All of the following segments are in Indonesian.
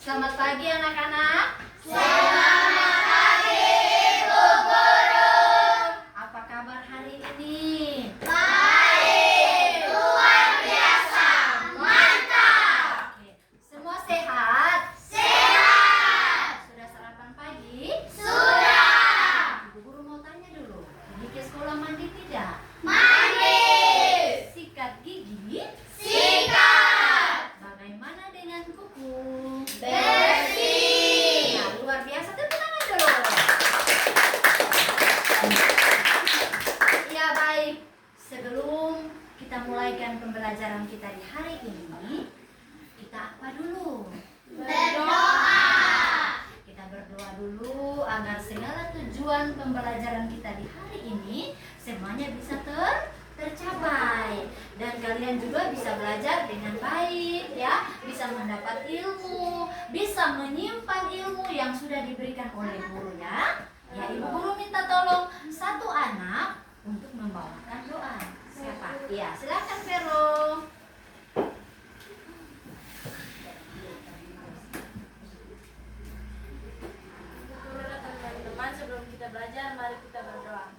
Selamat pagi anak-anak. Selamat pagi, Ibu Guru. Apa kabar hari ini? Baik, luar biasa, mantap. Oke. Semua sehat? Sehat. Sudah sarapan pagi? Sudah. Ibu Guru mau tanya dulu. Pergi ke sekolah mandi tidak? Mandi. Sikat gigi? Sikat. Bagaimana dengan kuku? Bersih. Nah, luar biasa. Tepuk tangan dulu. Ya baik. Sebelum kita mulaikan pembelajaran kita di hari ini, kita apa dulu? Berdoa. Kita berdoa dulu agar segala tujuan pembelajaran kita di hari ini semuanya bisa tercapai dan kalian juga bisa belajar dengan baik ya, bisa mendapat ilmu, bisa menyimpan ilmu yang sudah diberikan oleh guru ya. Ya, Ibu Guru minta tolong satu anak untuk membawakan doa. Siapa? Ya, silakan Vero. Teman-teman, sebelum kita belajar, mari kita berdoa.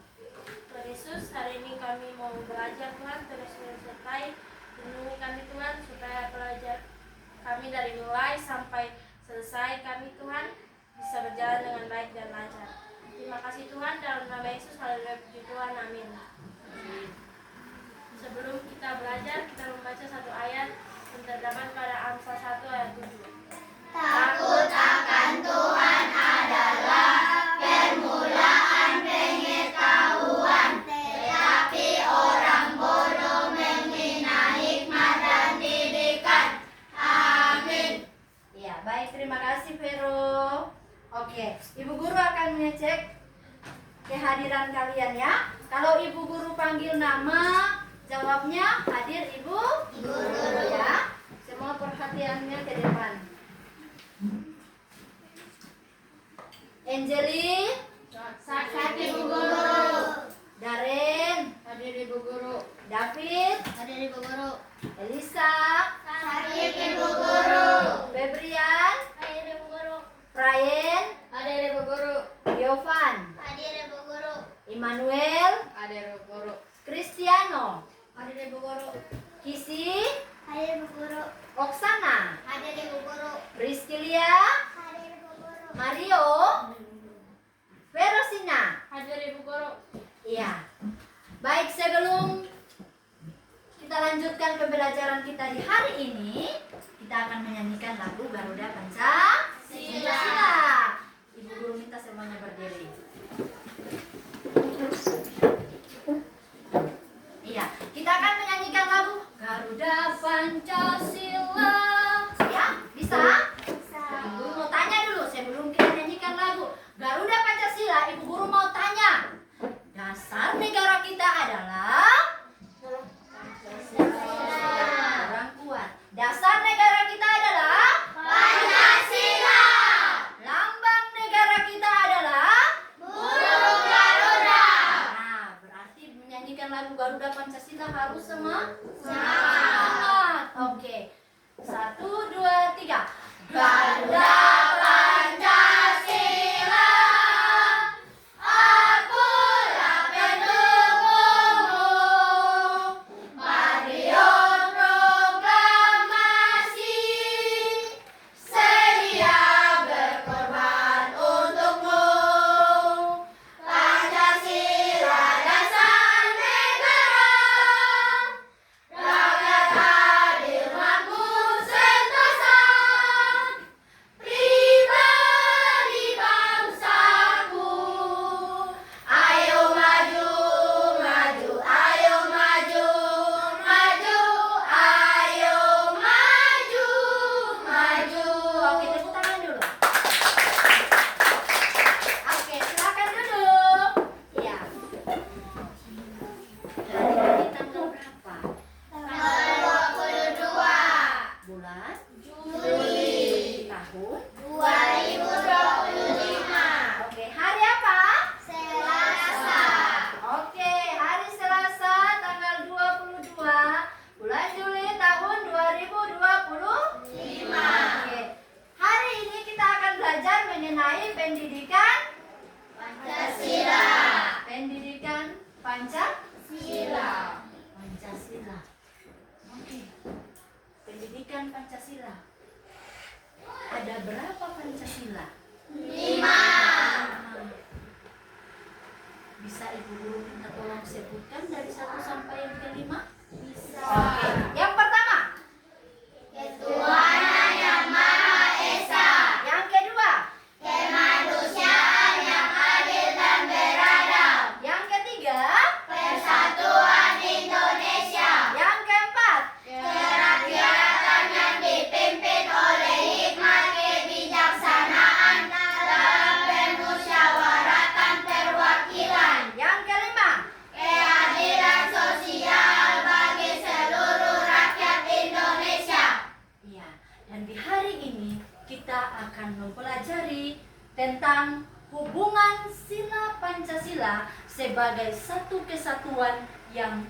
Tuhan Yesus, hari ini kami mau belajar Tuhan, terus menyertai lindungi kami Tuhan, supaya belajar kami dari mulai sampai selesai kami Tuhan bisa berjalan dengan baik dan lancar. Terima kasih Tuhan, dalam nama Yesus, haleluya, puji Tuhan, amin. Sebelum kita belajar, kita membaca satu ayat yang terdapat pada Amsal 1 ayat 7. Takut akan Tuhan adalah permulaan pengetahuan, tetapi orang bodoh menghina hikmat dan didikan. Amin. Ya, baik, terima kasih Vero. Oke, Ibu Guru akan mengecek kehadiran kalian ya. Kalau Ibu Guru panggil nama, jawabnya hadir Ibu Guru ya. Semua perhatiannya ke depan. Angeli, Hadir Ibu Guru. Daren, Hadir Ibu Guru. David, Hadir Ibu Guru. Elisa, Hadir Ibu Guru. Febrian, Hadir Ibu Guru. Brian, Hadir Ibu Guru. Yovan, Hadir Ibu Guru. Emmanuel, Hadir Ibu Guru. Cristiano, Hadir Ibu Guru. Kisi, Hadir Ibu Guru. Oksana, Hadir Ibu Guru. Rizkilia, Hadir Ibu Guru. Mario, Verosina. Hadir Ibu Guru. Iya. Baik, sebelum kita lanjutkan pembelajaran kita di hari ini, kita akan menyanyikan lagu Garuda Pancasila. Ibu Guru minta semuanya berdiri. Iya, kita akan menyanyikan lagu Garuda Pancasila. Ya, bisa? Ibu Guru mau tanya dulu sebelum kita nyanyikan lagu Garuda Pancasila. Ibu Guru mau tanya, dasar negara kita adalah orang kuat. Dasar negara kita adalah Pancasila. lambang negara kita adalah Burung Garuda. Nah, berarti menyanyikan lagu Garuda Pancasila harus semangat. Oke. 1, 2, 3. Garuda Pancasila, akulah pendukungmu. Patriot proklamasi, sedia berkorban untukmu. Pancasila dasar negara, rakyat adil makmur sentosa, pribadi bangsaku. Ayo maju, maju, ayo maju, maju, ayo maju, maju. Oke, tepuk tangan dulu. Oke, silakan duduk. Ya. Hari ini tanggal berapa? Tanggal 22 Bulan? Juli Tahun? 2025. Oke, hari apa? Selasa. Oke, hari Selasa tanggal 22 bulan Juli tahun 2025. Oke. Hari menegakkan Pancasila? Ada berapa Pancasila? 5. Bisa Ibu Guru minta tolong sebutkan dari 1 sampai yang ke-5? Bisa. Oke, yang pertama. Ketuhanan yang Maha Esa. Yang kedua. Kemanusiaan yang adil dan beradab. Yang ketiga. Persatuan Indonesia. Yang keempat. Kerakyatan yang dipimpin oleh hikmat kebijaksanaan dalam permusyawaratan perwakilan. Yang kelima. Keadilan sosial bagi seluruh rakyat Indonesia. Iya, dan di hari ini kita akan mempelajari tentang hubungan sila Pancasila sebagai satu kesatuan yang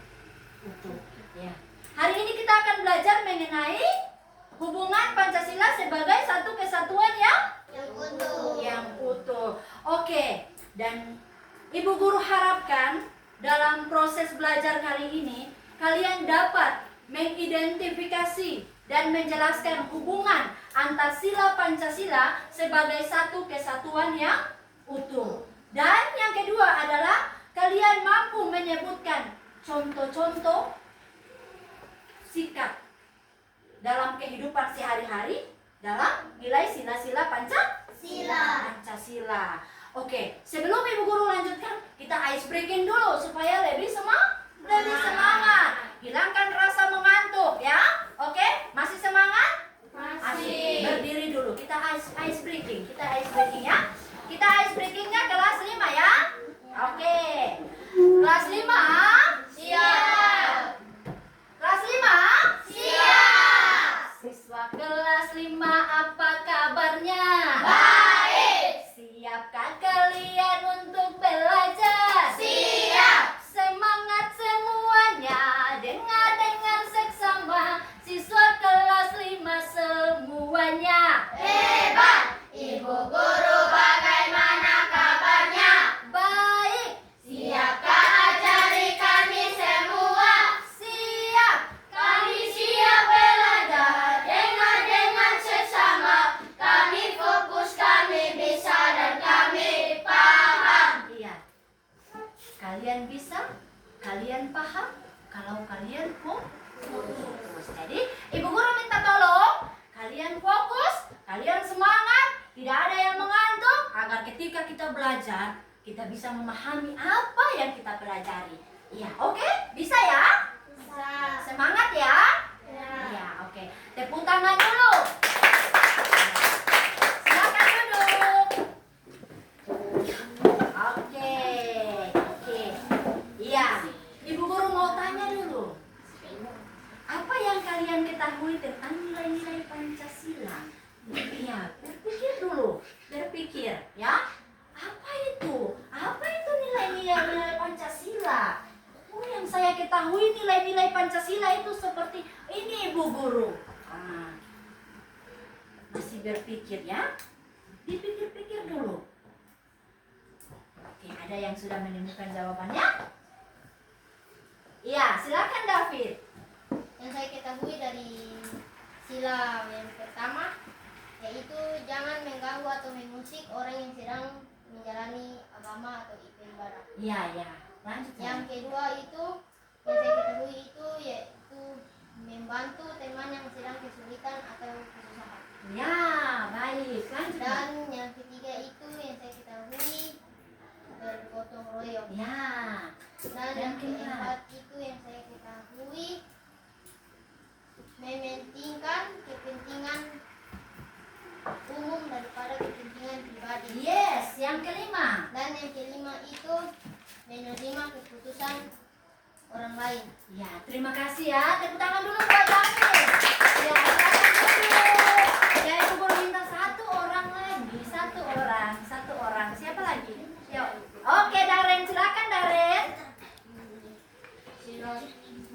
utuh. Ya. Hari ini kita akan belajar mengenai hubungan Pancasila sebagai satu kesatuan yang utuh. Oke, dan Ibu Guru harapkan dalam proses belajar kali ini kalian dapat mengidentifikasi dan menjelaskan hubungan antar sila Pancasila sebagai satu kesatuan yang utuh. Dan yang kedua adalah kalian mampu menyebutkan contoh-contoh sikap dalam kehidupan sehari-hari dalam nilai sila-sila Pancasila. Oke, sebelum Ibu Guru lanjutkan, kita ice breaking dulu supaya lebih semangat. Hilangkan rasa mengantuk ya. Oke, masih semangat? Masih. Berdiri dulu. Kita ice breaking. Ya. Kita ice breakingnya kelas 5 ya. Oke. Kelas 5. Siap. Kelas 5. Siap. Siswa kelas 5 apa kabarnya? Baik. Siapkah kalian untuk belajar? Siap. Semangat semuanya, dengar seksama, siswa kelas 5 semuanya. Hebat. Ibu Guru bagaimana kabarnya? Baik. Siapkah ajari kami semua? Siap. Kami siap belajar dengan sesama. Kami fokus, kami bisa dan kami paham. Iya. Kalian bisa, kalian paham, kalau kalian fokus. Jadi, Ibu Guru minta tolong, kalian fokus, kalian semangat, tidak ada yang mengantuk, agar ketika kita belajar, kita bisa memahami apa yang kita pelajari. Iya, oke? Bisa ya? Bisa. Semangat ya? Iya, oke. Tepuk tangan dulu. Silakan duduk. Oke. Iya, Ibu Guru mau tanya dulu. Apa yang kalian ketahui tentang nilai-nilai Pancasila? Iya, berpikir ya. Apa itu? Apa itu nilai-nilai Pancasila? Oh, yang saya ketahui nilai-nilai Pancasila itu seperti ini, Ibu Guru. Masih berpikir ya? Dipikir-pikir dulu. Oke, ada yang sudah menemukan jawabannya? Iya, silakan David. Yang saya ketahui dari sila yang pertama yaitu jangan mengganggu atau mengusik orang yang sedang menjalani agama atau ibadah. Iya. Lanjut. Yang kedua itu yang saya ketahui itu yaitu membantu teman yang sedang kesulitan atau kesusahan. Ya, baik. Lanjut. Dan yang ketiga itu yang saya ketahui bergotong royong. Ya. Dan Yang yang keempat. keempat itu yang saya ketahui mementingkan kepentingan umum daripada kepentingan pribadi. Yes, yang kelima. Dan yang kelima itu menerima keputusan orang lain. Ya, terima kasih ya. Tepuk tangan dulu buat David. Ya, silakan duduk. Ya, Ibu Guru minta satu orang lagi. Satu orang. Siapa lagi? Yuk. Oke, Daren. Silakan, Daren. Sila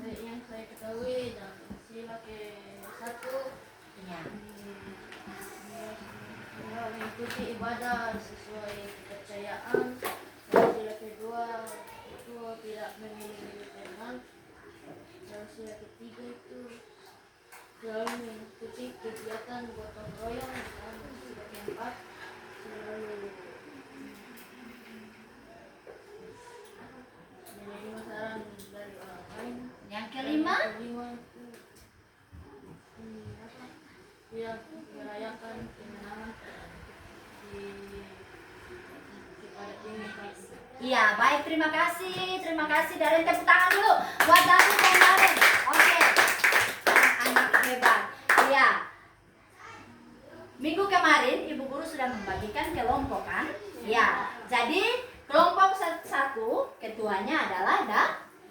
yang saya ketahui dan sila ke-1 Ya. mengikuti ibadah sesuai kepercayaan. Dan sila kedua itu tidak memilih teman. Dan sila ketiga itu selalu mengikuti kegiatan gotong royong dan bertempat selalu menerima saran dari orang lain. Yang kelima, itu ya merayakan kemenangan kepada tim Bekasi. iya baik, terima kasih Daren, tepuk tangan dulu buat David dan Daren. Oke, anak hebat. Iya, minggu kemarin ibu guru sudah membagikan kelompok kan? Ya, jadi kelompok satu ketuanya adalah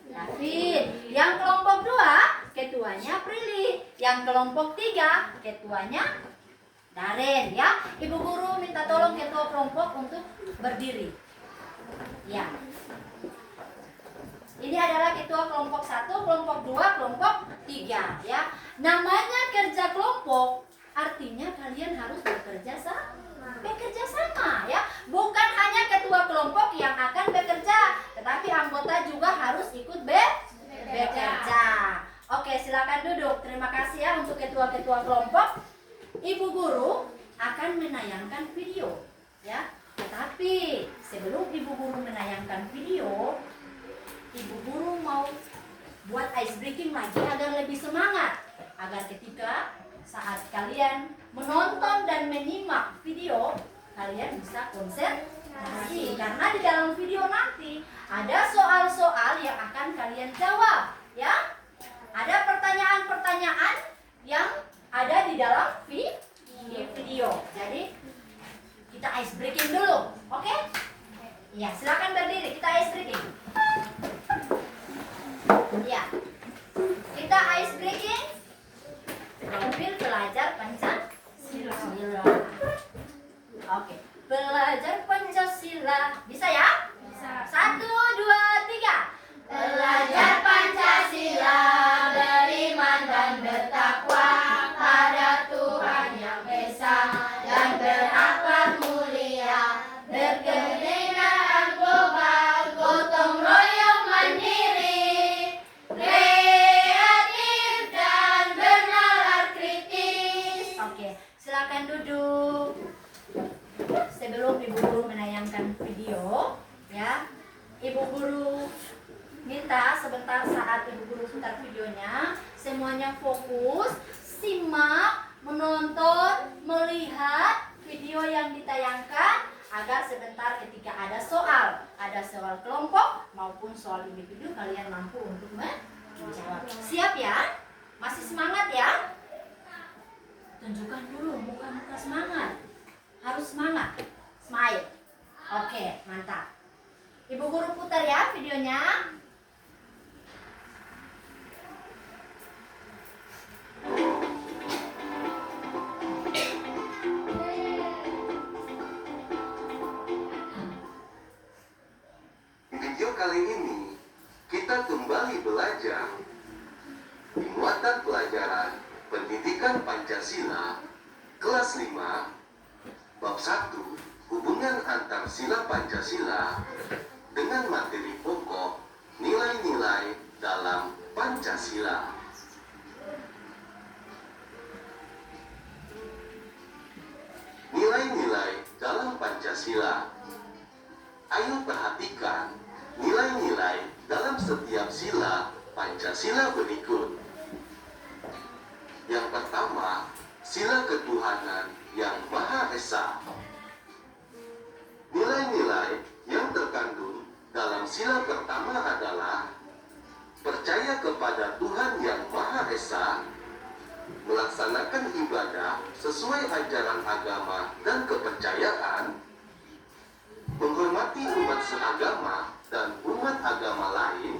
David. Yang kelompok 2 ketuanya Prilly. Yang kelompok 3 ketuanya Daren ya. Ibu guru minta tolong ketua kelompok untuk berdiri. Ya. Ini adalah ketua kelompok 1, kelompok 2, kelompok 3 ya. Namanya kerja kelompok artinya kalian harus bekerja sama ya. Bukan hanya ketua kelompok yang akan bekerja, tetapi anggota juga harus ikut bekerja. Oke, silakan duduk. Terima kasih ya untuk ketua-ketua kelompok. Ibu guru akan menayangkan video ya. Tetapi sebelum ibu guru menayangkan video, ibu guru mau buat ice breaking lagi agar lebih semangat, agar ketika saat kalian menonton dan menyimak video, kalian bisa konsentrasi. Karena di dalam video nanti ada soal-soal yang akan kalian jawab ya. Ada pertanyaan-pertanyaan yang ada di dalam video. Jadi kita ice breaking dulu, oke? Ya, silakan berdiri, kita ice breaking. Ya, kita ice breaking. Profil pelajar Pancasila. Oke, belajar Pancasila. Bisa ya? Bisa. 1, 2, 3. Belajar Pancasila, beriman dan bertakwa pada Tuhan Yang Esa dan berakhlak mulia, berkenegaraan global, gotong royong mandiri, kreatif dan bernalar kritis. Oke, silakan duduk. Sebelum ibu guru menayangkan video, ya, ibu guru minta sebentar saat ibu guru putar videonya, semuanya fokus, simak, menonton, melihat video yang ditayangkan, agar sebentar ketika ada soal kelompok maupun soal individu, kalian mampu untuk menjawab. Siap ya? Masih semangat ya? Tunjukkan dulu muka-muka semangat. Harus semangat. Smile. Oke, mantap. Ibu guru putar ya videonya. Video kali ini kita kembali belajar di muatan pelajaran Pendidikan Pancasila kelas 5 bab 1 hubungan antar sila Pancasila dengan materi pokok nilai-nilai dalam Pancasila. Nilai-nilai dalam Pancasila. Ayo perhatikan nilai-nilai dalam setiap sila Pancasila berikut. Yang pertama, sila ketuhanan yang Maha Esa. Nilai-nilai yang terkandung dalam sila pertama adalah percaya kepada Tuhan yang Maha Esa, melaksanakan ibadah sesuai ajaran agama dan kepercayaan, menghormati umat seagama dan umat agama lain,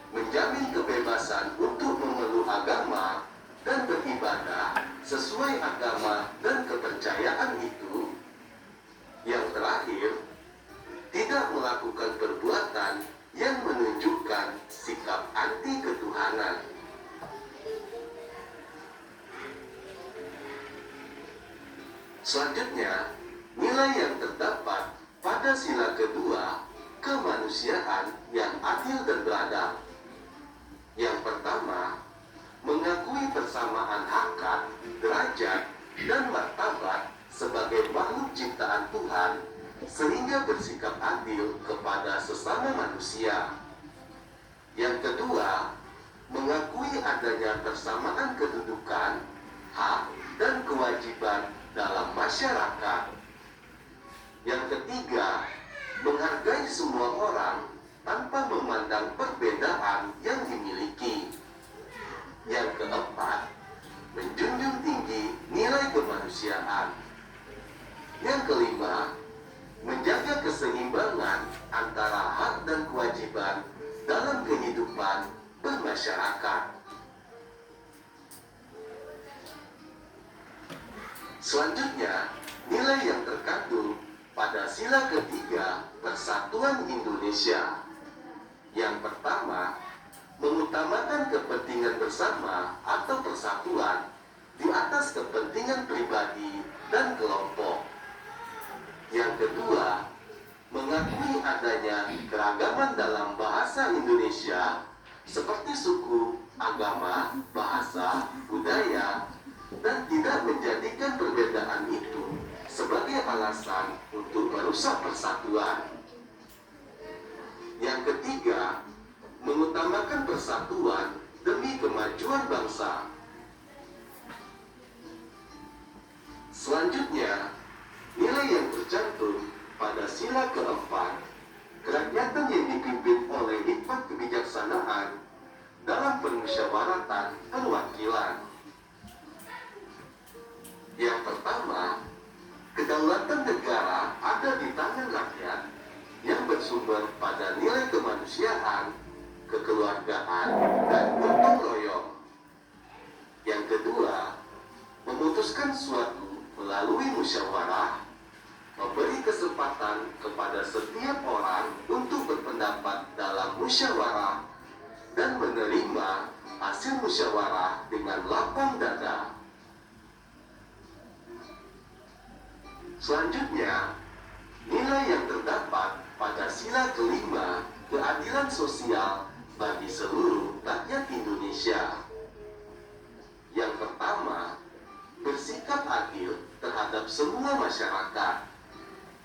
menjamin kebebasan untuk memeluk agama dan beribadah sesuai agama dan kepercayaan itu. Yang terakhir, tidak melakukan perbuatan yang menunjukkan sikap anti ketuhanan. Selanjutnya, nilai yang terdapat pada sila kedua, kemanusiaan yang adil dan beradab. Yang pertama, mengakui persamaan hakikat, derajat, dan martabat sebagai makhluk ciptaan Tuhan, sehingga bersikap adil kepada sesama manusia. Yang kedua, mengakui adanya persamaan kedudukan, hak, dan kewajiban dalam masyarakat. Yang ketiga, menghargai semua orang tanpa memandang perbedaan yang dimiliki. Yang keempat, menjunjung tinggi nilai kemanusiaan. Yang kelima, menjaga keseimbangan antara hak dan kewajiban dalam kehidupan bermasyarakat. Selanjutnya, nilai yang terkandung pada sila ketiga Persatuan Indonesia. Yang pertama, mengutamakan kepentingan bersama atau persatuan di atas kepentingan pribadi dan kelompok. Yang kedua, mengakui adanya keragaman dalam bahasa Indonesia seperti suku, agama, bahasa, budaya, dan tidak menjadikan perbedaan itu sebagai alasan untuk merusak persatuan. Yang ketiga, mengutamakan persatuan demi kemajuan bangsa. Selanjutnya, nilai yang tercantum pada sila keempat, kerakyatan yang dipimpin oleh hikmat kebijaksanaan dalam permusyawaratan perwakilan. Yang pertama, kedaulatan negara ada di tangan rakyat yang bersumber pada nilai kemanusiaan, kekeluargaan, dan gotong royong. Yang kedua, memutuskan suatu melalui musyawarah, memberi kesempatan kepada setiap orang untuk berpendapat dalam musyawarah dan menerima hasil musyawarah dengan lapang dada. Selanjutnya, nilai yang terdapat pada sila kelima, keadilan sosial bagi seluruh rakyat Indonesia. Yang pertama, bersikap adil terhadap semua masyarakat.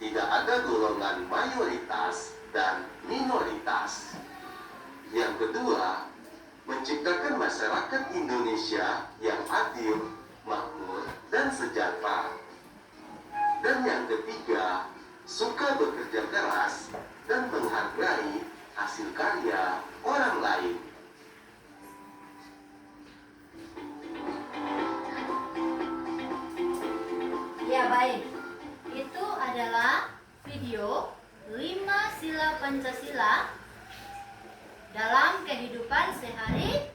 Tidak ada golongan mayoritas dan minoritas. Yang kedua, menciptakan masyarakat Indonesia yang adil, makmur, dan sejahtera. Dan yang ketiga, suka bekerja keras dan menghargai hasil karya orang lain. Ya baik, itu adalah video 5 sila Pancasila dalam kehidupan sehari.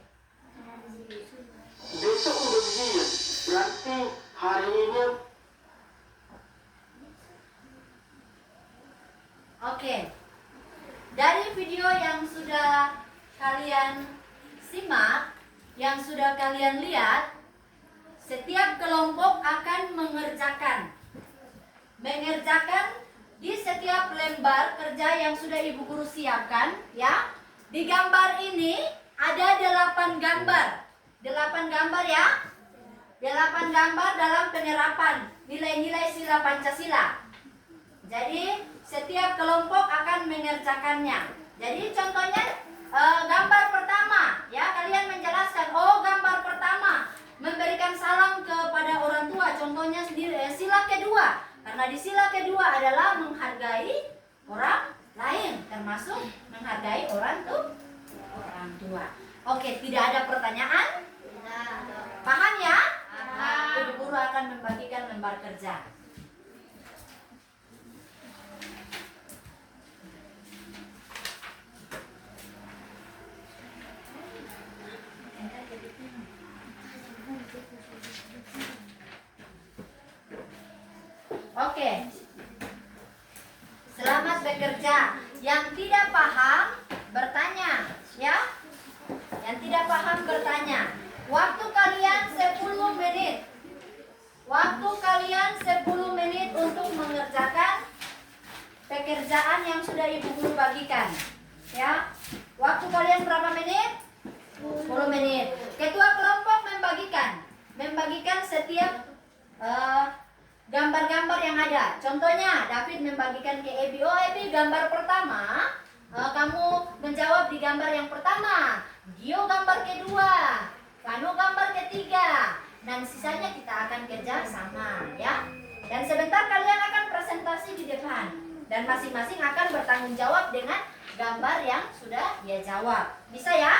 Besok udah begini, berarti hari ini. Oke, dari video yang sudah kalian simak, yang sudah kalian lihat, setiap kelompok akan mengerjakan di setiap lembar kerja yang sudah ibu guru siapkan, ya. Di gambar ini ada 8 gambar. 8 gambar ya. 8 gambar dalam penerapan nilai-nilai sila Pancasila. Jadi setiap kelompok akan mengerjakannya. Jadi contohnya gambar pertama, ya, kalian menjelaskan, oh gambar pertama memberikan salam kepada orang tua, contohnya sila kedua, karena di sila kedua adalah menghargai orang lain, termasuk menghargai orang tua. Oke, tidak ada pertanyaan? Paham ya? Ibu guru akan membagikan lembar kerja. Oke. Selamat bekerja. Yang tidak paham bertanya, ya. Yang tidak paham bertanya. Waktu kalian 10 menit. Waktu kalian 10 menit untuk mengerjakan pekerjaan yang sudah ibu guru bagikan. Ya. Waktu kalian berapa menit? 10 menit. Ketua kelompok membagikan setiap gambar-gambar yang ada. Contohnya, David membagikan ke Ebi. Oh, Ebi, gambar pertama, kamu menjawab di gambar yang pertama. Gio gambar kedua, Kano gambar ketiga, dan sisanya kita akan kerja sama, ya. Dan sebentar kalian akan presentasi di depan, dan masing-masing akan bertanggung jawab dengan gambar yang sudah dia jawab. Bisa ya?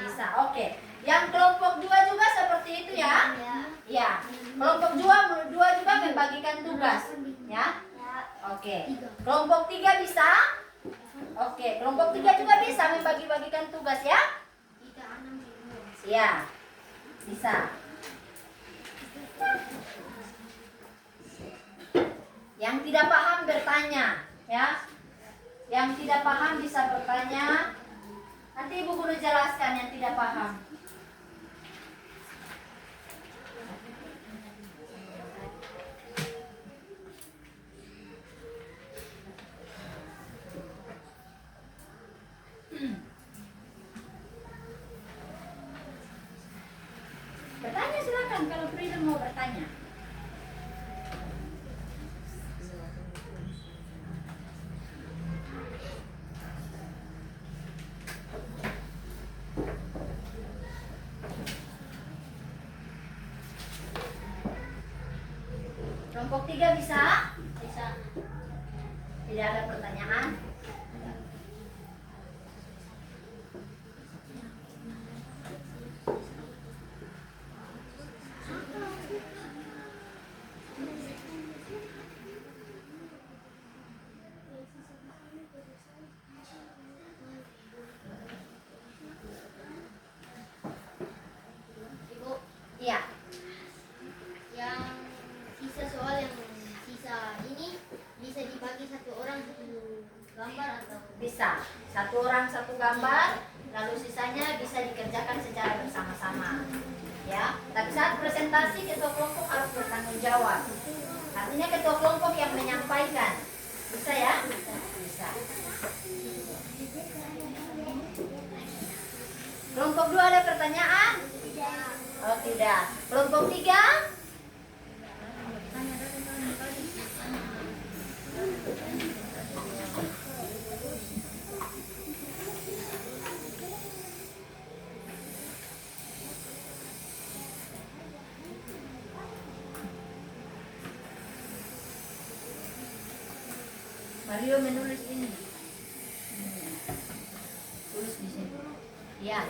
Bisa. Oke. Yang kelompok 2 juga seperti itu ya? Ya. Kelompok 2 juga membagikan tugas, ya. Oke. Kelompok 3 bisa? Oke, kelompok 3 juga bisa membagi-bagikan tugas ya? Ya. Bisa. Yang tidak paham bertanya, ya. Yang tidak paham bisa bertanya. Nanti Ibu Guru jelaskan yang tidak paham. Bertanya silakan kalau Freedom mau bertanya. Kelompok 3 bisa? Bisa. Tidak ada pertanyaan? Ibu, Iya. yang sisa soal yang sisa ini bisa dibagi satu orang satu gambar atau Bisa. Satu orang satu gambar, lalu sisanya bisa dikerjakan secara bersama-sama. Ya, tapi saat presentasi ketua kelompok harus bertanggung jawab. Artinya ketua kelompok yang menyampaikan. Bisa ya? Bisa. Kelompok 2 ada pertanyaan? Oh, tidak. Kelompok 3? Mario menulis ini. Tulis di sini. Ya.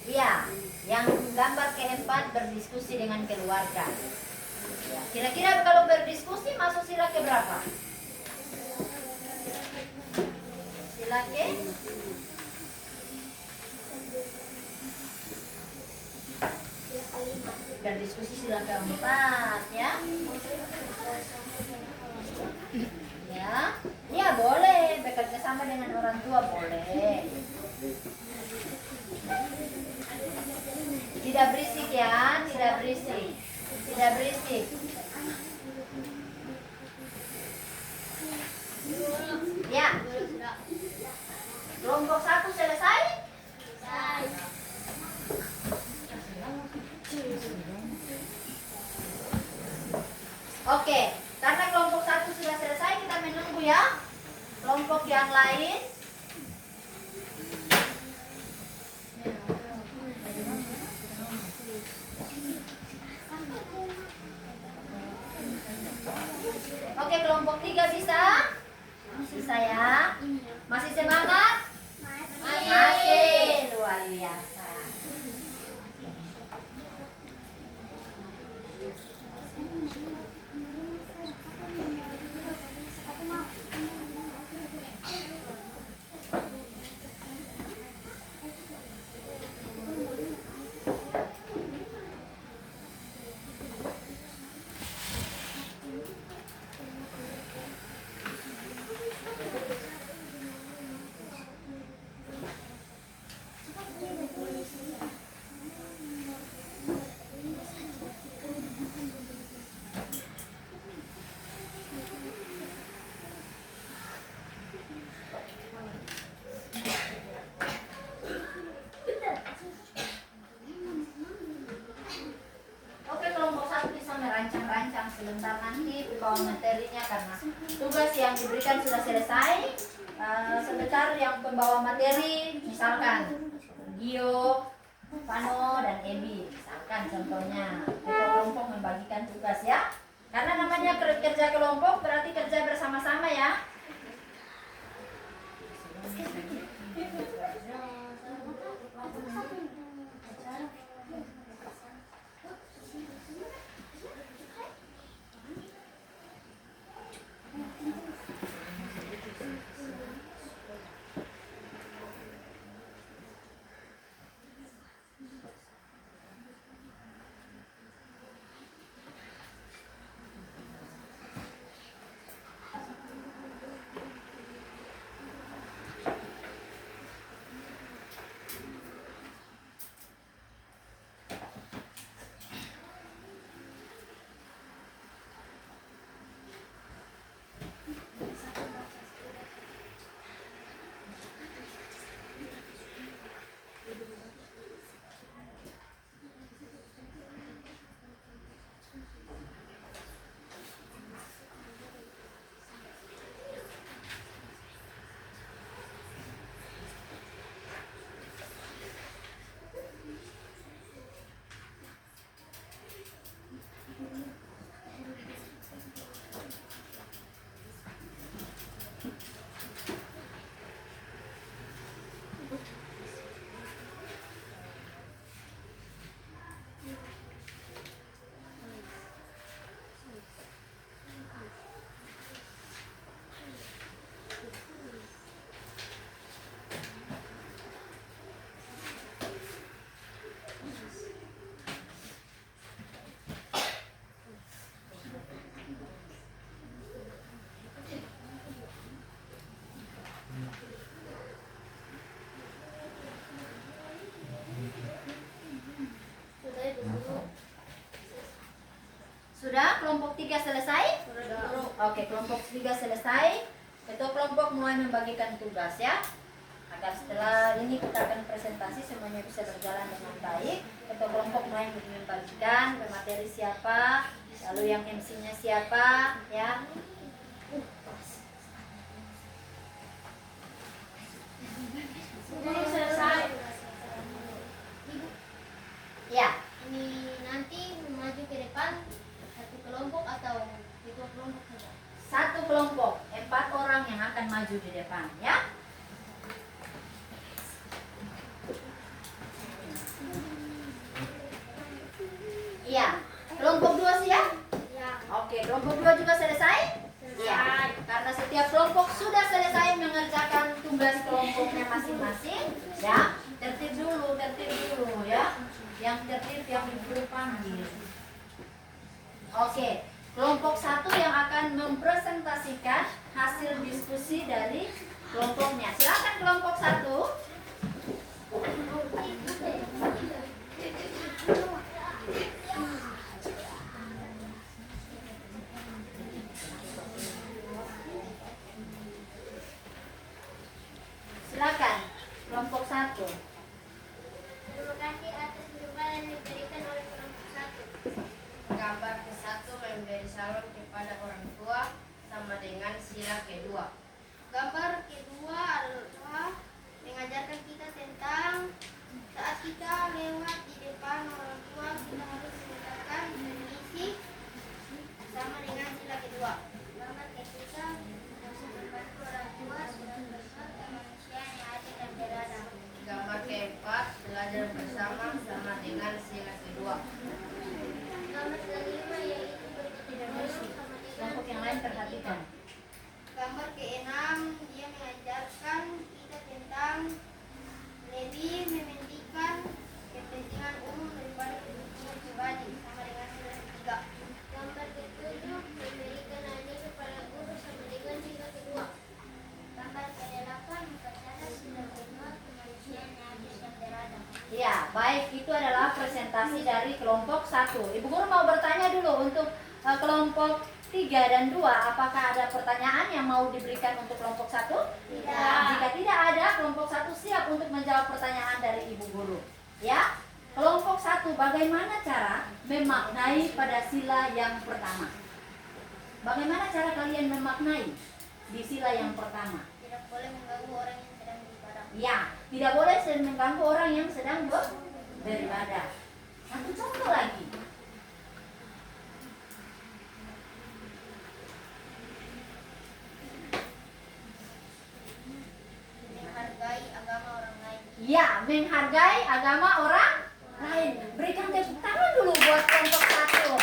Iya, yang gambar keempat berdiskusi dengan keluarga. Ya, kira-kira kalau berdiskusi masuk sila ke berapa? Sila ke? Berdiskusi sila keempat, ya. Ya, ya boleh bekerja sama dengan orang tua boleh. Tidak berisik ya, tidak berisik, tidak berisik. Ya, kelompok 1 selesai? Oke, karena kelompok 1 sudah selesai, kita menunggu ya. Kelompok yang lain. Oke, kelompok 3 bisa? Bisa ya? Masih semangat? Masih. Luar biasa. sebentar nanti pembawa materinya karena tugas yang diberikan sudah selesai. Sebentar yang pembawa materi, misalkan Gio, Vano, dan Ebi. Misalkan contohnya, ketua kelompok membagikan tugas ya. Karena namanya kerja kelompok berarti kerja bersama-sama ya. Sudah kelompok 3 selesai? Oke, kelompok 3 selesai. Ketua kelompok mulai membagikan tugas ya. Agar setelah ini kita akan presentasi semuanya bisa berjalan dengan baik. Ketua kelompok mulai membagikan pemateri siapa, lalu yang MC-nya siapa ya. Belum selesai. Ya, Ini nanti maju ke depan satu kelompok atau ketua kelompok saja? satu kelompok 4 orang yang akan maju di depan ya. Iya, kelompok 2 siap? Ya. Oke, kelompok 2 juga selesai? Iya, karena setiap kelompok sudah selesai mengerjakan tugas kelompoknya masing-masing ya. Tertib dulu ya. Yang tertib yang diburu panggil. Oke, kelompok 1 yang akan mempresentasikan hasil diskusi dari kelompoknya. Silakan kelompok 1. Silakan kelompok 1. Terima kasih atas dukungan yang diberikan oleh kelompok 1. Gambar ke-1 memberi salam kepada orang tua sama dengan sila kedua. Gambar kedua adalah mengajarkan kita tentang saat kita lewat di depan orang tua kita harus menggunakan permisi sama dengan sila kedua. Gambar ketiga harus membantu orang tua sebagai manusia yang adil dan beradab. Gambar keempat belajar bersama sama dengan sila kedua. Gambar kelima yaitu bergotong royong sama dengan Kelompok yang lain perhatikan. gambar keenam dia mengajarkan kita tentang lebih mementingkan kepentingan umum daripada kepentingan pribadi sama dengan sila ketiga. Gambar ketujuh memberikan nilai kepada guru sama dengan sila kedua. Gambar kedelapan memperkaya sila kedua kemanusiaan yang adil dan beradab. Ya, baik, itu adalah presentasi dari kelompok 1. Ibu guru mau bertanya dulu untuk kelompok 3 dan 2, apakah ada pertanyaan yang mau diberikan untuk kelompok 1? Tidak. Jika tidak ada, kelompok 1 siap untuk menjawab pertanyaan dari ibu guru. Ya, kelompok 1, bagaimana cara memaknai pada sila yang pertama? Bagaimana cara kalian memaknai di sila yang pertama? Tidak boleh mengganggu orang yang sedang beribadah. Ya, tidak boleh mengganggu orang yang sedang beribadah. Satu contoh lagi. Menghargai agama orang lain. Ya, menghargai agama orang lain. Berikan tepuk tangan dulu buat kelompok 1.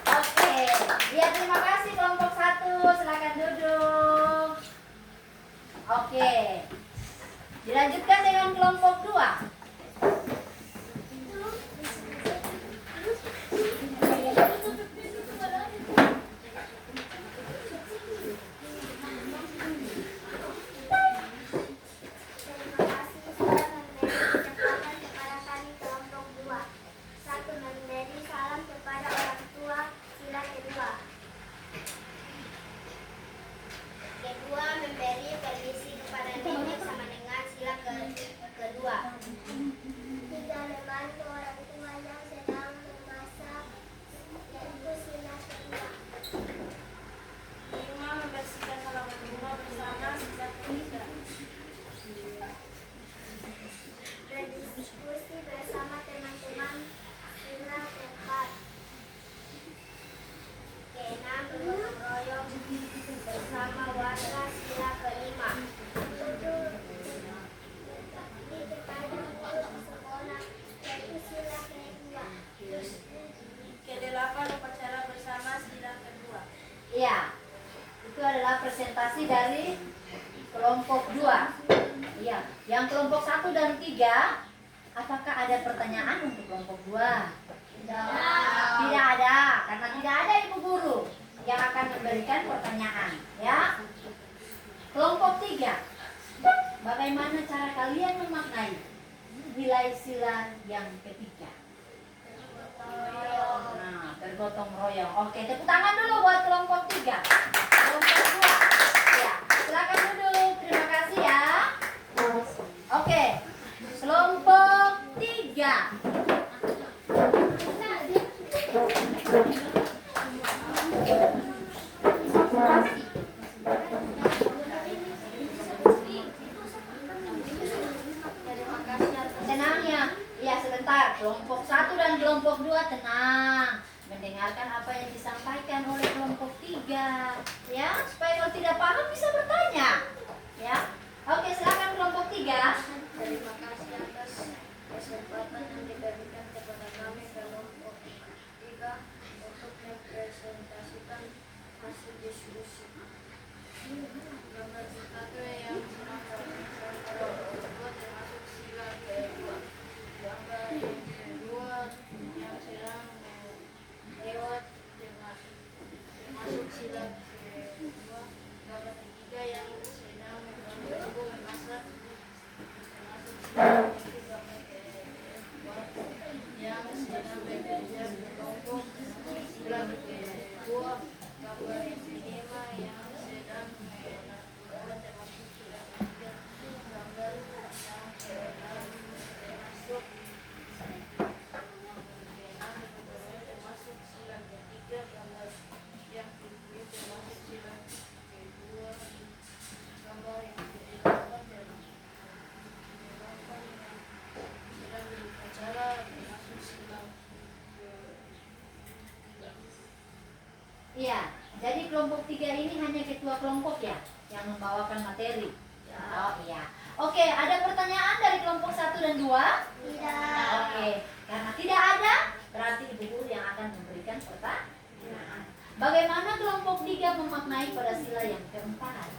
Oke, ya terima kasih kelompok 1. Silakan duduk. Oke, dilanjutkan dengan kelompok 2. Terima kasih sudah memberi ucapan kepada kami kelompok 2. 1. Memberi salam kepada orang tua, sila kedua. Kedua, memberi permisi kepada nenek sama dengan sila kedua. 3. Membantu orang tua yang sedang memasak, yaitu sila kedua. 5. Membersihkan halaman rumah bersama, sila ketiga. Berdiskusi bersama teman-teman, sila keempat. 6. Bergotong royong bersama warga, sila kelima. 7. Berbakti kepada guru sekolah, yaitu sila kedua. Ke-8. Upacara bersama, sila kedua. Ya, itu adalah presentasi dari kelompok 2. Ya, yang kelompok 1 dan 3, apakah ada pertanyaan untuk kelompok 2? Tidak ada, karena tidak ada ibu guru yang akan memberikan pertanyaan, ya. Kelompok 3, bagaimana cara kalian memaknai nilai sila yang ketiga? Nah, bergotong royong. Oke, tepuk tangan dulu buat kelompok 3. Kelompok 2. Ya, silakan duduk. Terima kasih ya. Oke, kelompok 3. Tenang ya. Ya, sebentar. Kelompok 1 dan kelompok 2 tenang. Mendengarkan apa yang disampaikan oleh kelompok 3. Ya, supaya kalau tidak paham bisa bertanya. Ya. Oke, silakan kelompok 3. Terima kasih atas kesempatan yang diberikan kepada kami kelompok 3 untuk mempresentasikan hasil diskusi. Gambar 1 yang menampilkan kelompok tersebut termasuk sila kedua. Gambar kedua yang sedang lewat termasuk sila kedua. Gambar ketiga yang sedang menunggu memasak termasuk sila ketiga. Yang sedang bekerja di kelompok sila kedua. Gambar yang kelima yang sedang melakukan termasuk sila ketiga. Gambar yang keenam termasuk sila ketiga. Gambar yang ketujuh termasuk sila kedua. Gambar yang kedelapan sedang berbicara termasuk sila ketiga. Iya, jadi kelompok 3 ini hanya ketua kelompok ya yang membawakan materi. Oh iya. Oke, ada pertanyaan dari kelompok 1 dan 2? Tidak. Oke, karena tidak ada, berarti ibu guru yang akan memberikan pertanyaan. Bagaimana kelompok 3 memaknai pada sila yang keempat?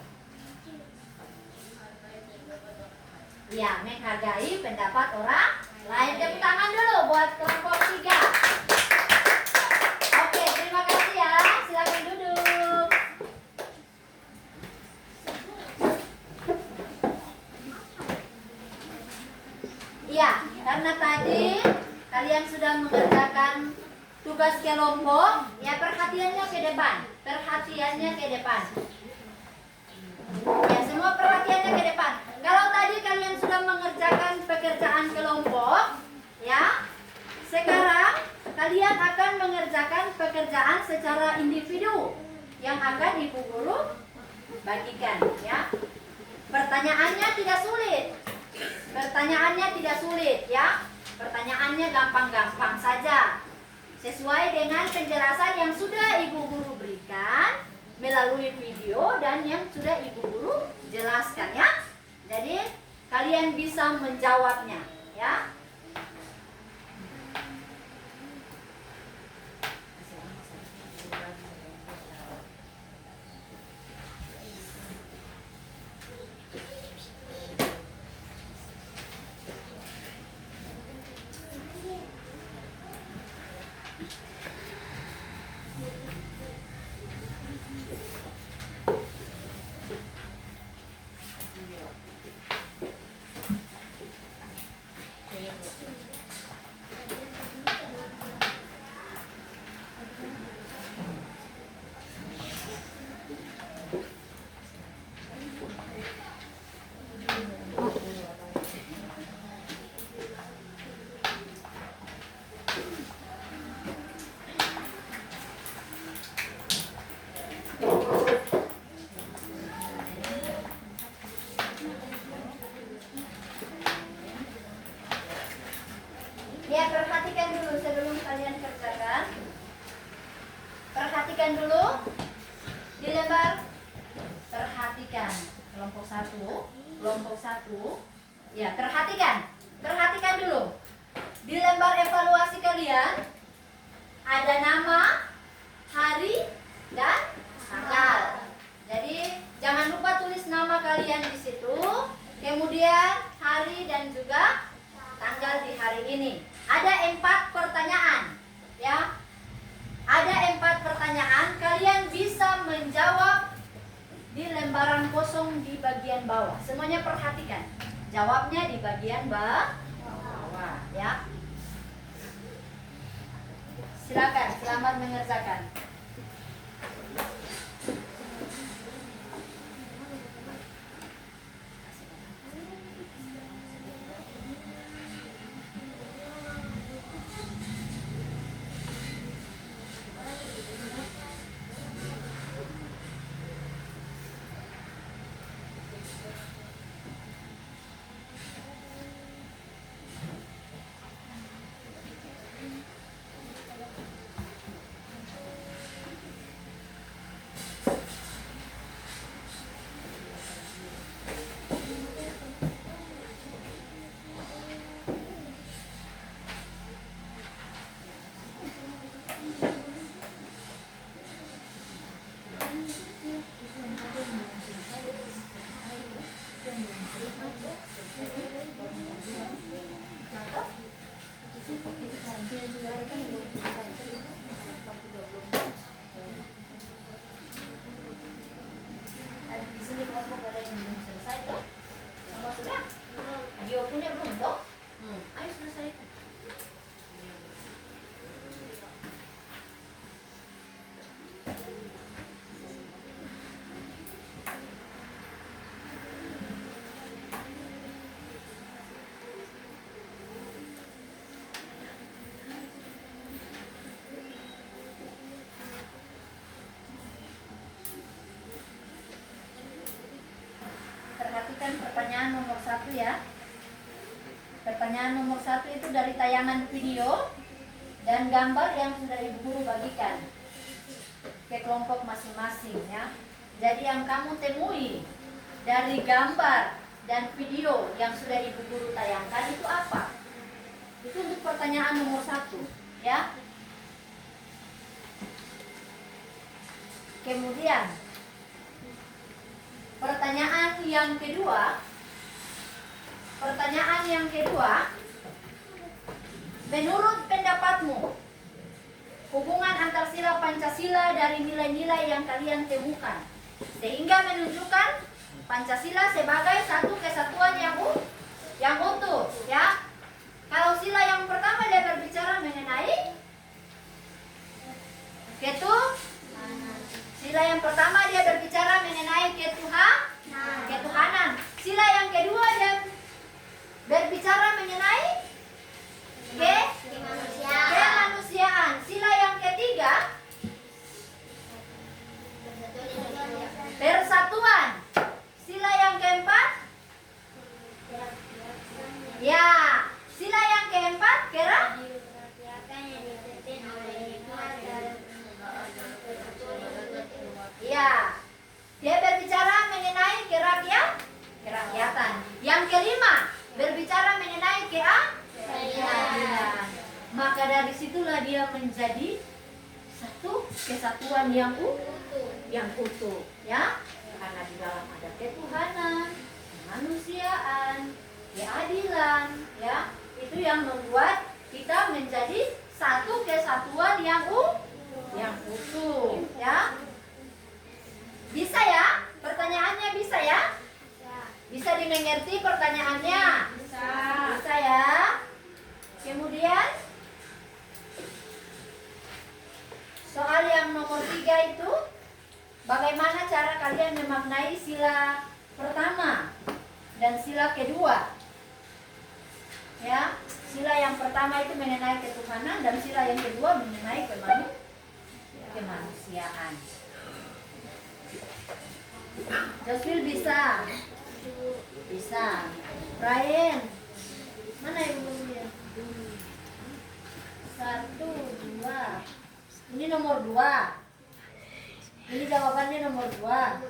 Ya, menghargai pendapat orang lain. Tepuk tangan dulu buat kelompok 3. Oke, terima kasih ya. Silakan duduk. Iya, karena tadi kalian sudah mengerjakan tugas kelompok, ya perhatiannya ke depan. Perhatiannya ke depan. Ya, semua perhatiannya ke depan. Kalau tadi kalian sudah mengerjakan pekerjaan kelompok, ya, sekarang kalian akan mengerjakan pekerjaan secara individu. yang akan Ibu Guru bagikan ya. Pertanyaannya tidak sulit. Pertanyaannya tidak sulit ya. Pertanyaannya gampang-gampang saja. Sesuai dengan penjelasan yang sudah Ibu Guru berikan melalui video dan yang sudah Ibu Guru jelaskan ya. Jadi kalian bisa menjawabnya ya. Ya, perhatikan dulu sebelum kalian kerjakan. Perhatikan dulu di lembar. Perhatikan kelompok 1, kelompok 1. Ya, perhatikan. Perhatikan dulu. Di lembar evaluasi kalian ada nama, hari, dan tanggal. Jadi jangan lupa tulis nama kalian di situ. Kemudian hari dan juga tanggal di hari ini. Ada 4 pertanyaan, ya. Ada 4 pertanyaan. Kalian bisa menjawab di lembaran kosong di bagian bawah. Semuanya perhatikan. Jawabnya di bagian bawah, ya. Silakan, selamat mengerjakan. Di sini kelompok ada yang belum selesai toh? Semua sudah? Dia punya belum toh? Ayo selesai. Perhatikan pertanyaan nomor 1 ya. Pertanyaan nomor 1 itu dari tayangan video dan gambar yang sudah Ibu Guru bagikan ke kelompok masing-masing ya. Jadi yang kamu temui dari gambar dan video yang sudah Ibu Guru tayangkan itu apa? Itu untuk pertanyaan nomor 1 ya. Kemudian pertanyaan yang kedua, menurut pendapatmu, hubungan antar sila Pancasila dari nilai-nilai yang kalian temukan, sehingga menunjukkan Pancasila sebagai satu kesatuan yang utuh, ya. Kalau sila yang pertama dia berbicara mengenai sila yang pertama dia berbicara mengenai ketuhanan. Sila yang kedua dia berbicara mengenai kemanusiaan. Sila yang ketiga Ya, dia berbicara mengenai kerakyatan. Yang kelima, berbicara mengenai keadilan. Maka dari situlah dia menjadi satu kesatuan yang utuh, ya. Karena di dalam ada ketuhanan, kemanusiaan, keadilan, ya. Itu yang membuat kita menjadi satu kesatuan yang utuh, ya. Bisa ya? Pertanyaannya bisa ya? Bisa dimengerti pertanyaannya? Bisa ya? Kemudian soal yang nomor 3 itu, bagaimana cara kalian memaknai sila pertama dan sila kedua? Ya, sila yang pertama itu mengenai ketuhanan dan sila yang kedua mengenai kemanusiaan. Joshua bisa? Bisa. Brian, mana ibunya? 1, 2. Ini nomor 2. Ini jawabannya nomor 2.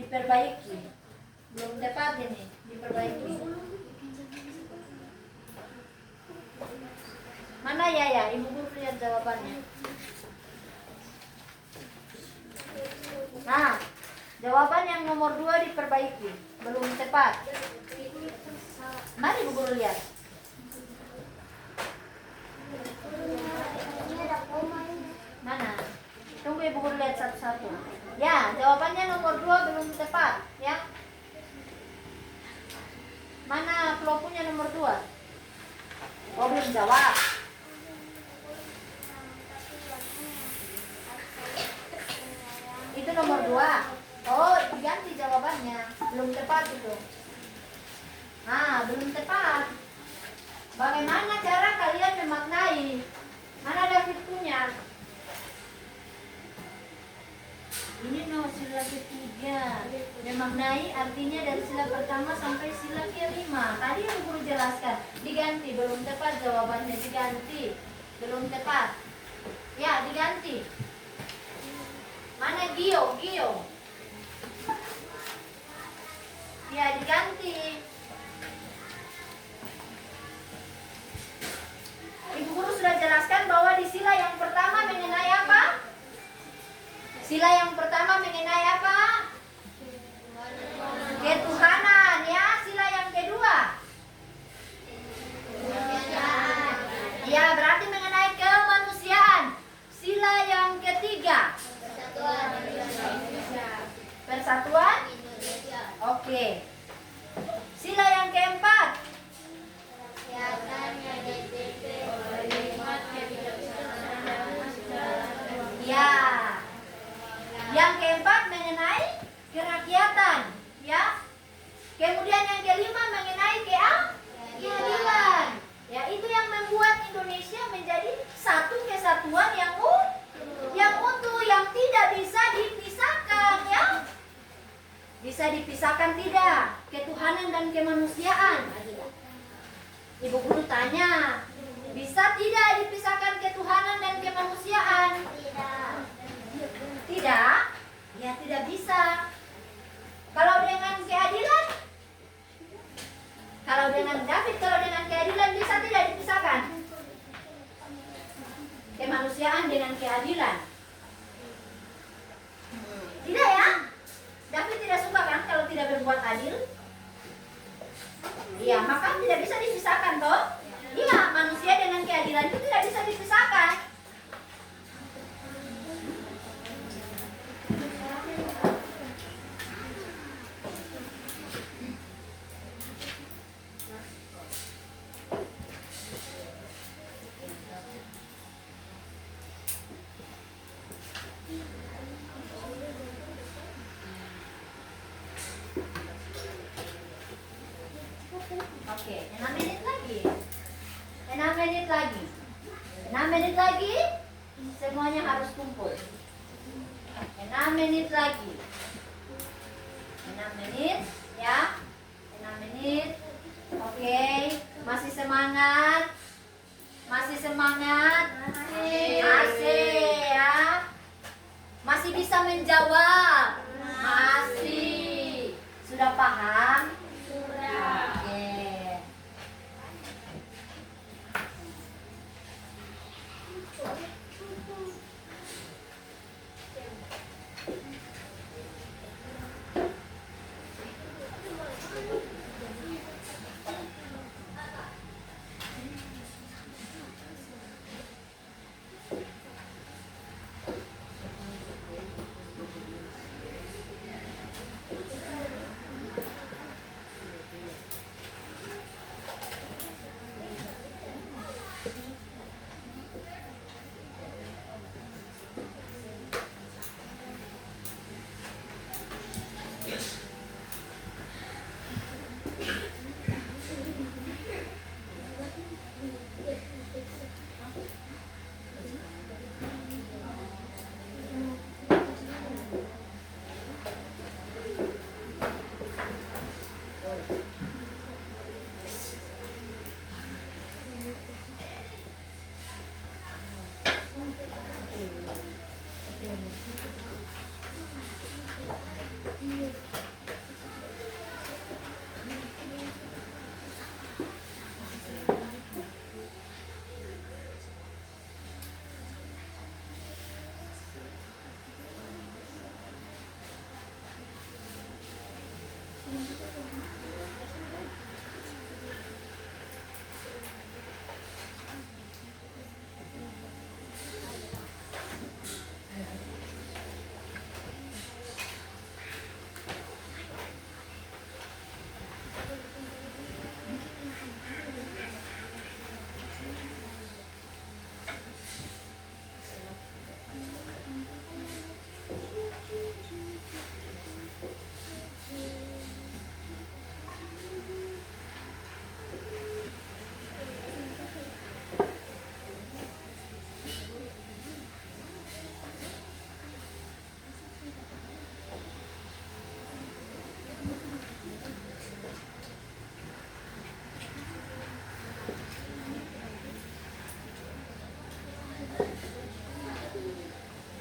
Diperbaiki. Belum tepat ini. Diperbaiki. Mana ya? Ibu guru lihat jawabannya. Nah, jawaban yang nomor 2 diperbaiki. Belum tepat. Mari ibu guru lihat. Mana? Tunggu ibu guru lihat satu-satu. Ya, jawabannya nomor 2 belum tepat, ya. Mana kelompoknya nomor 2? Oh, belum jawab. Itu nomor 2. Oh, diganti jawabannya. Belum tepat itu. Nah, belum tepat. Bagaimana cara kalian memaknai? Mana David punya? Ini sila ketiga. Memaknai artinya dari sila pertama sampai sila kelima. Tadi yang guru jelaskan. Diganti, belum tepat jawabannya, diganti. Belum tepat. Ya, diganti. Mana Gio? Ya, diganti. Ibu guru sudah jelaskan bahwa di sila yang pertama mengenai apa? Sila yang pertama mengenai apa? Ketuhanan, ya. Sila yang kedua? Ya, berarti mengenai kemanusiaan. Sila yang ketiga? Persatuan? Oke. Sila yang keempat? Ya. Yang keempat mengenai kerakyatan, ya. Kemudian yang kelima mengenai keadilan. Ya, itu yang membuat Indonesia menjadi satu kesatuan yang utuh, yang tidak bisa dipisahkan, ya. Bisa dipisahkan tidak? Ketuhanan dan kemanusiaan. Ibu guru tanya, bisa tidak dipisahkan ketuhanan dan kemanusiaan? Tidak? Ya, tidak bisa. Kalau dengan keadilan? Kalau dengan David, kalau dengan keadilan bisa tidak dipisahkan? Kemanusiaan dengan keadilan? Tidak ya? David tidak suka kan kalau tidak berbuat adil? Iya, maka tidak bisa dipisahkan toh? Iya, manusia dengan keadilan itu tidak bisa dipisahkan. Oke, 6 menit lagi. 6 menit lagi. 6 menit lagi. Semuanya harus kumpul. 6 menit lagi. 6 menit, ya. 6 menit. Oke, masih semangat? Masih semangat? Masih, ya. Masih bisa menjawab? Masih. Sudah paham? Sudah. Oke.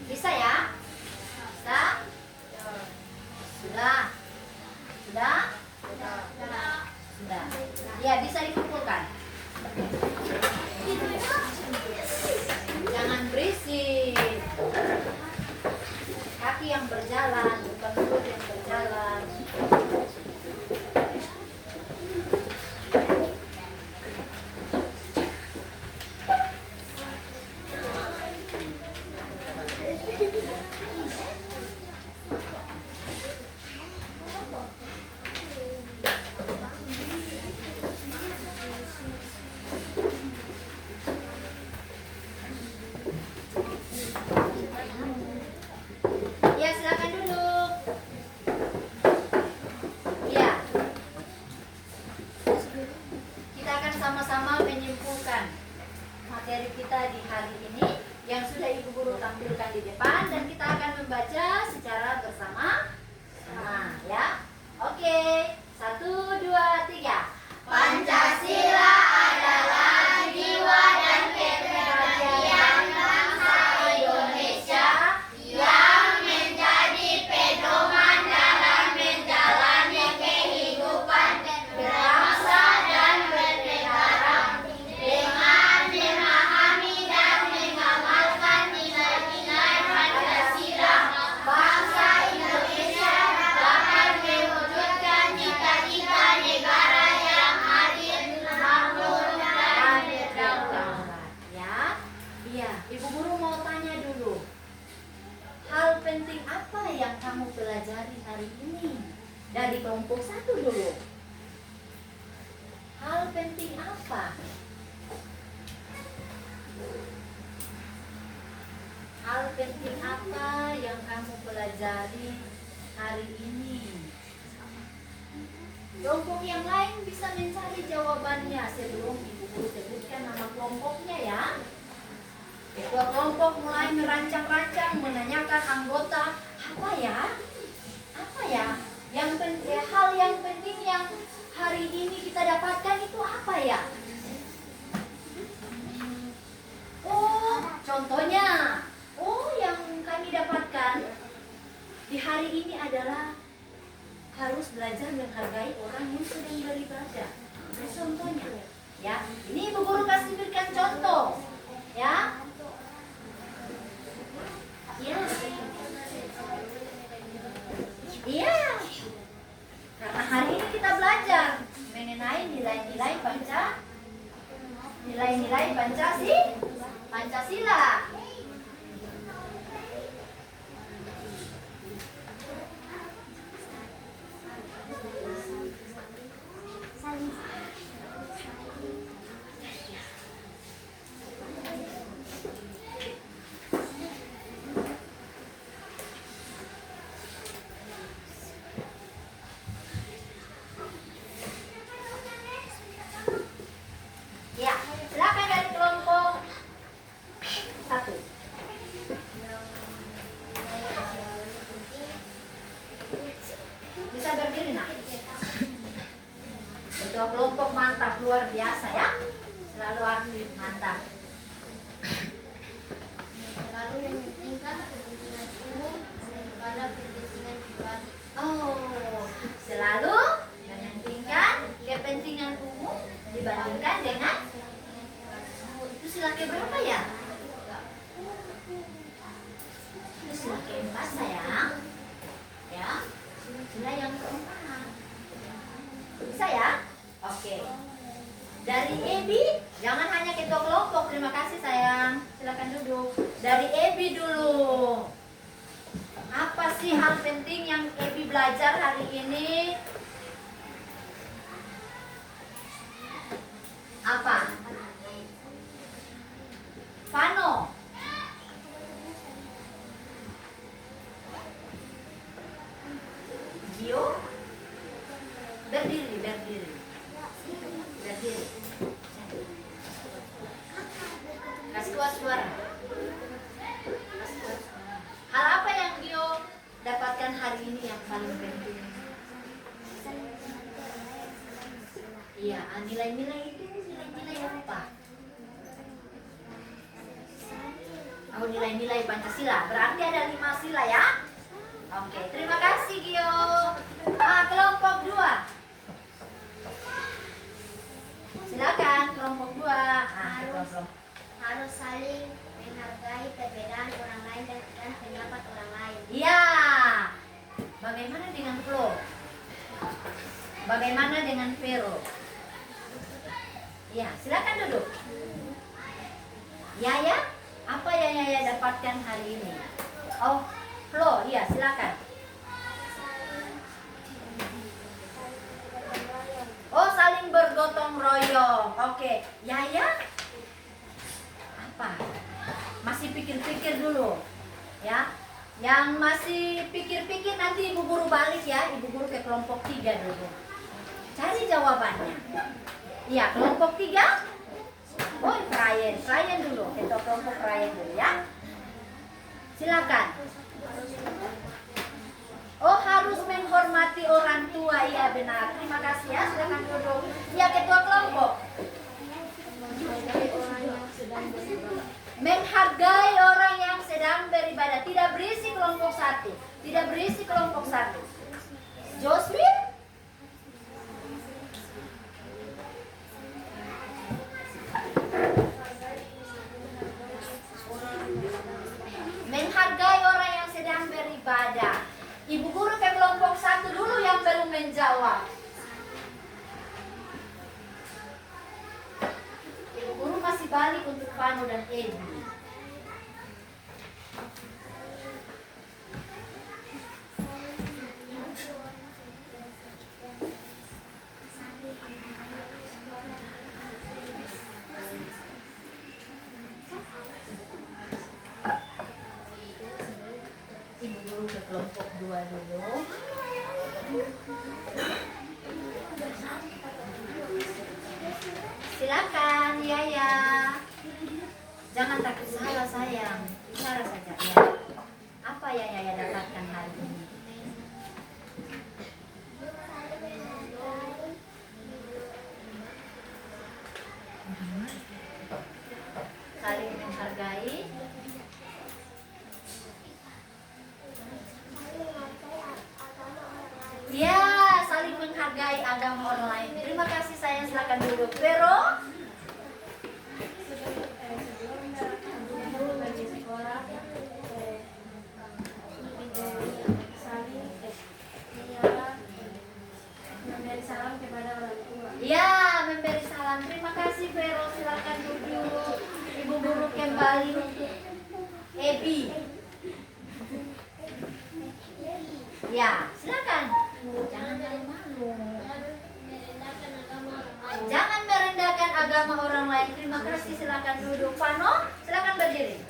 Bisa ya? Bisa? Sudah? Sudah? Sudah. Ya, bisa dikumpulkan. Jangan berisik. Kaki yang berjalan, bukan mulut yang berjalan. Ya, silakan duduk. Ya. Kita akan sama-sama menyimpulkan materi kita di hari ini yang sudah Ibu Guru tampilkan di depan, dan kita akan membaca secara bersama-sama ya. Oke. 1, 2, 3. Pancasila adalah jiwa dan kepribadian bangsa Indonesia yang menjadi pedoman dalam menjalani kehidupan berbangsa dan bernegara dengan memahami dan mengamalkan nilai-nilai Pancasila. Bangsa Indonesia dapat mewujudkan cita-cita negara yang adil, makmur, dan berdaulat. Ya, iya. Ibu Guru mau tanya dulu. Hal penting apa yang kamu pelajari hari ini? Dari kelompok 1 dulu. Hal penting apa? Hal penting apa yang kamu pelajari hari ini? Kelompok yang lain bisa mencari jawabannya sebelum Ibu Guru sebutkan nama kelompoknya ya. Ketua kelompok mulai merancang-rancang, menanyakan anggota, apa ya? Hal yang penting yang hari ini kita dapatkan itu apa ya? Oh, contohnya, yang kami dapatkan hari ini adalah harus belajar menghargai orang yang sedang beribadah. Nah, contohnya, ya, ini Ibu Guru kasih berikan contoh, ya. Iya. Iya. Karena hari ini kita belajar mengenai nilai-nilai Pancasila. Ya, silakan dari kelompok 1. Bisa berdiri, nak. Ketua kelompok mantap, luar biasa ya. Selalu aktif, mantap. Selalu mementingkan kepentingan umum daripada kepentingan pribadi. Oh, selalu mementingkan kepentingan umum dibandingkan dengan itu sila keberapa ya? Itu sila keempat sayang. Ya, sila yang keempat. Bisa ya? Oke. Dari Ebi, jangan hanya ketua kelompok. Terima kasih sayang. Silakan duduk. Dari Ebi dulu. Apa sih hal penting yang Ebi belajar hari ini? Apa? Vano. Gio. Berdiri. Kasih keluar suara. Hal apa yang Gio dapatkan hari ini yang paling penting? Iya, nilai-nilai itu nilai-nilai apa? Oh, nilai-nilai Pancasila. Berarti ada 5 sila ya? Oke, terima kasih Gio. Kelompok 2. Silakan kelompok 2. Harus saling menghargai perbedaan orang lain dan pendapat orang lain. Iya. Bagaimana dengan Flo? Bagaimana dengan Vero? Ya, silakan duduk. Yaya, apa yang Yaya dapatkan hari ini? Oh, Flo, iya silakan. Oh, saling bergotong royong. Oke, Yaya, apa? Masih pikir-pikir dulu, ya. Yang masih pikir-pikir nanti Ibu Guru balik ya. Ibu Guru ke kelompok 3 dulu. Cari jawabannya. Iya, kelompok 3. Oh, Ryan dulu. Kita kelompok Ryan dulu ya. Silakan. Oh, harus menghormati orang tua. Iya, benar. Terima kasih ya. Silakan duduk. Iya, ketua kelompok. Menghargai orang yang sedang beribadah. Tidak berisi kelompok 1. Tidak berisi kelompok 1. Joswin? Menghargai orang yang sedang beribadah. Ibu Guru ke kelompok 1 dulu yang belum menjawab. Ibu Guru masih balik untuk Vano dan Edi. Ibu Guru ke kelompok 2 dulu. Silakan, Yaya. Jangan takut salah sayang. Bicara saja ya. Apa yang Yaya dapatkan hari ini? Saling menghargai. menghargai agama orang lain. Terima kasih sayang, silakan duduk. Vero. Sebelum bagi sekolah, saling memberi salam kepada orang tua. Ya, memberi salam. Terima kasih Vero, silakan duduk. Ibu guru kembali untuk Ebi. Ya, silakan. Jangan malu-malu. Jangan merendahkan agama orang lain. Terima kasih, silakan duduk. Pano, silakan berdiri.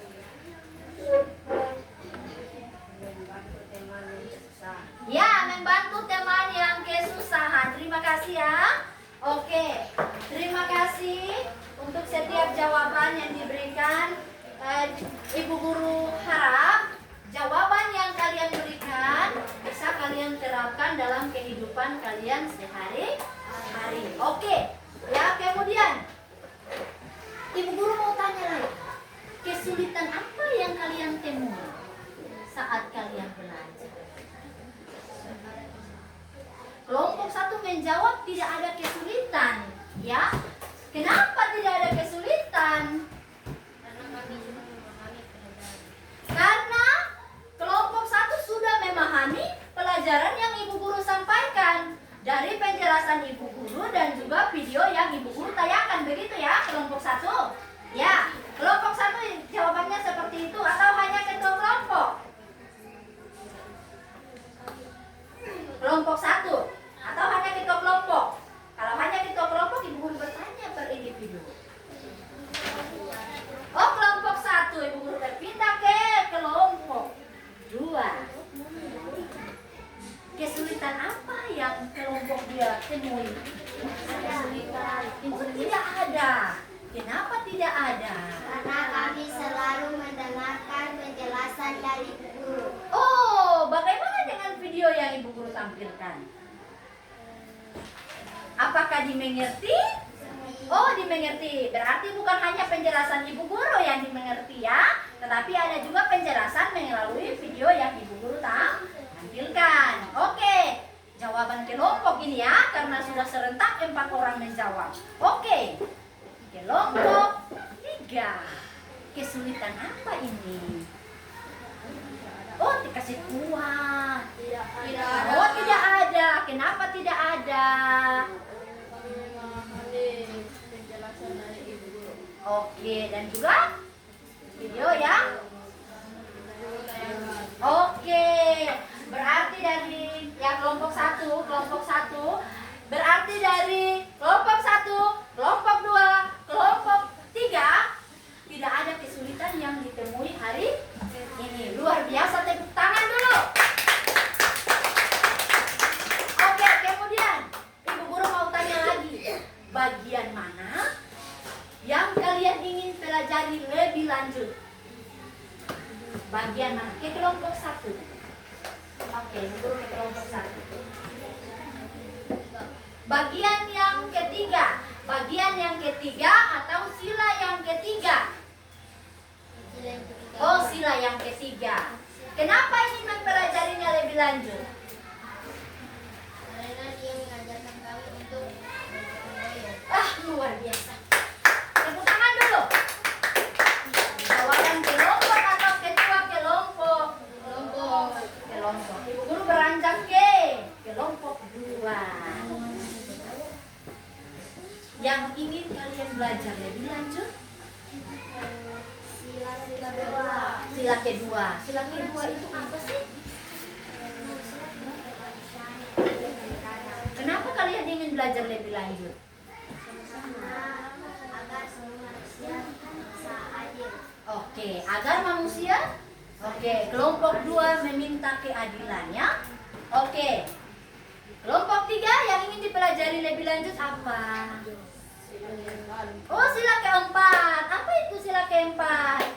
Ya, membantu teman yang kesusahan. Terima kasih ya. Oke, terima kasih untuk setiap jawaban yang diberikan. Ibu guru harap jawaban yang kalian berikan bisa kalian terapkan dalam kehidupan kalian sehari-hari. Oke, ya kemudian ibu guru mau tanya lagi, kesulitan apa yang kalian temui saat kalian belajar? Kelompok 1 menjawab tidak ada kesulitan, ya. Kenapa tidak ada kesulitan? Karena kelompok 1 sudah memahami pelajaran yang ibu guru sampaikan dari penjelasan ibu guru dan juga video yang ibu guru tayangkan, begitu ya kelompok 1. Ya, kelompok 1 jawabannya seperti itu atau hanya ketua kelompok? Kelompok 1 atau hanya ketua kelompok? Kalau hanya ketua kelompok, ibu guru bertanya per individu. Oh, kelompok 1 ibu guru berpindah ke kelompok 2. Kesulitan apa yang kelompok dia temui? Kesulitan? Oh, tidak ada. Kenapa tidak ada? Karena kami selalu mendengarkan penjelasan dari guru. Oh, bagaimana dengan video yang ibu guru tampilkan? Apakah dimengerti? Oh, dimengerti. Berarti bukan hanya penjelasan ibu guru yang dimengerti ya, tetapi ada juga penjelasan melalui video yang ibu guru tampilkan. Oke, jawaban kelompok ini ya, karena sudah serentak 4 orang menjawab. Oke, kelompok 3. Kesulitan apa ini? Oh, dikasih kuah. Oh, tidak ada. Kenapa tidak ada? Penjelasan dari ibu guru. Oke, dan juga video ya. Oke, berarti dari ya kelompok 1 berarti dari kelompok 1, kelompok 2, kelompok 3 tidak ada kesulitan yang ditemui hari ini. Luar biasa, tepuk tangan dulu. Oke, kemudian ibu guru mau tanya lagi, bagian mana yang kalian ingin pelajari lebih lanjut? Bagian mana? Ke kelompok 1. Oke, ibu guru ke kelompok 1. Bagian yang ketiga. Bagian yang ketiga atau sila yang ketiga? Oh, sila yang ketiga. Kenapa ingin mempelajarinya lebih lanjut? Karena dia mengajarkan kami untuk Luar biasa. Tepuk tangan dulu. Jawaban kelompok atau ketua kelompok? Kelompok. Ibu guru beranjak ke kelompok 2. Yang ingin kalian belajar lebih lanjut? sila kedua. Sila kedua. Sila kedua itu apa sih? Kenapa kalian ingin belajar lebih lanjut? Agar semua manusia bisa adil. Oke, agar manusia. Oke, kelompok 2 meminta keadilannya. Oke. Kelompok 3 yang ingin dipelajari lebih lanjut apa? Oh, sila keempat. Apa itu sila keempat?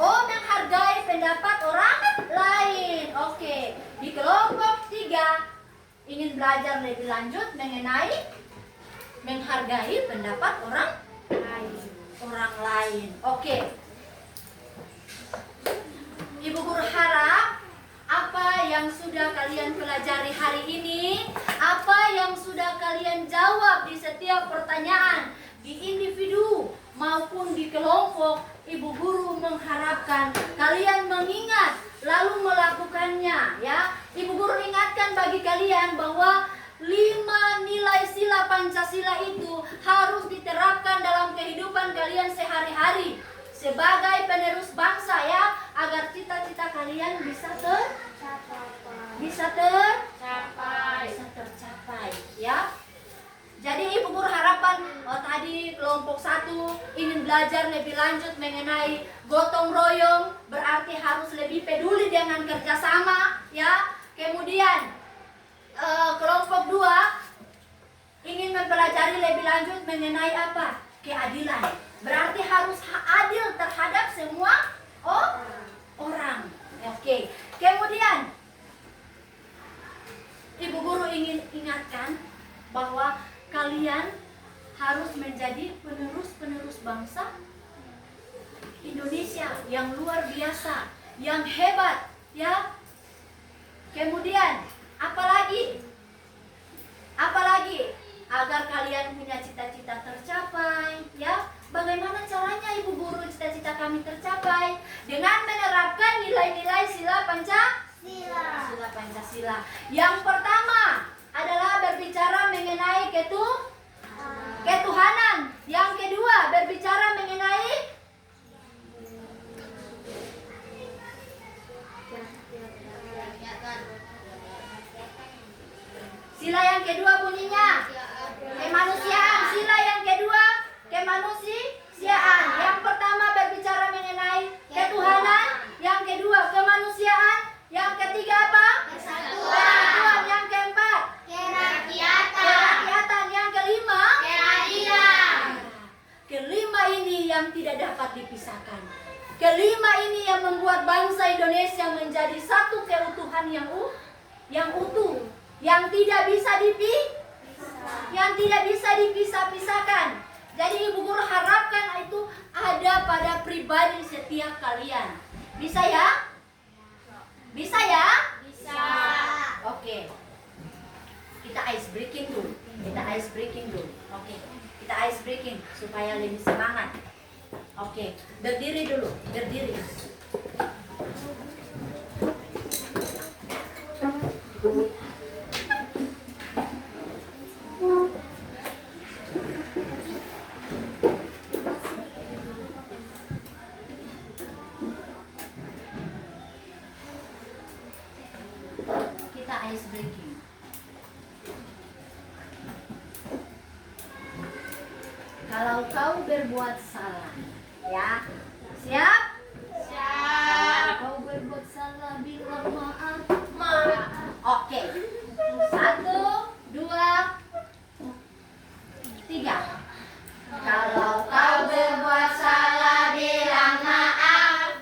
Oh, menghargai pendapat orang lain. Oke. Di kelompok 3 ingin belajar lebih lanjut mengenai menghargai pendapat orang lain. Oke. Ibu guru harap apa yang sudah kalian pelajari hari ini? Apa yang sudah kalian jawab di setiap pertanyaan? Di individu maupun di kelompok, Ibu Guru mengharapkan kalian mengingat lalu melakukannya, ya. Ibu Guru ingatkan bagi kalian bahwa 5 nilai sila Pancasila itu harus diterapkan dalam kehidupan kalian sehari-hari sebagai penerus bangsa, ya, agar cita-cita kalian bisa tercapai, ya. Jadi Ibu Guru harapan tadi kelompok 1 ingin belajar lebih lanjut mengenai gotong royong, berarti harus lebih peduli dengan kerjasama, ya. Kemudian kelompok 2 ingin mempelajari lebih lanjut mengenai apa? Keadilan. Berarti harus adil terhadap semua orang. Oke. Kemudian Ibu Guru ingin ingatkan bahwa kalian harus menjadi penerus-penerus bangsa Indonesia yang luar biasa, yang hebat, ya. Kemudian apalagi agar kalian punya cita-cita tercapai, ya. Bagaimana caranya Ibu Guru cita-cita kami tercapai? Dengan menerapkan nilai-nilai sila Pancasila. Yang pertama adalah berbicara mengenai ketuhanan. Yang kedua berbicara mengenai sila yang kedua bunyinya kemanusiaan. Sila yang kedua kemanusiaan. Yang pertama berbicara mengenai ketuhanan, yang kedua kemanusiaan, yang ketiga apa? Persatuan. Yang keempat kerakyatan. Yang kelima keadilan. Kelima ini yang tidak dapat dipisahkan. Kelima ini yang membuat bangsa Indonesia menjadi satu keutuhan yang utuh, yang tidak bisa dipisah-pisahkan. Jadi Ibu Guru harapkan itu ada pada pribadi setiap kalian. Bisa ya? Bisa ya? Bisa. Oke. Kita ice breaking dulu. Oke. Kita ice breaking supaya lebih semangat. Oke. Berdiri dulu. Kita ice breaking. Kalau kau berbuat salah, ya. Siap? Kalau kau berbuat salah, bilang maaf. Oke. 1, 2, 3. Kalau kau berbuat salah, bilang maaf.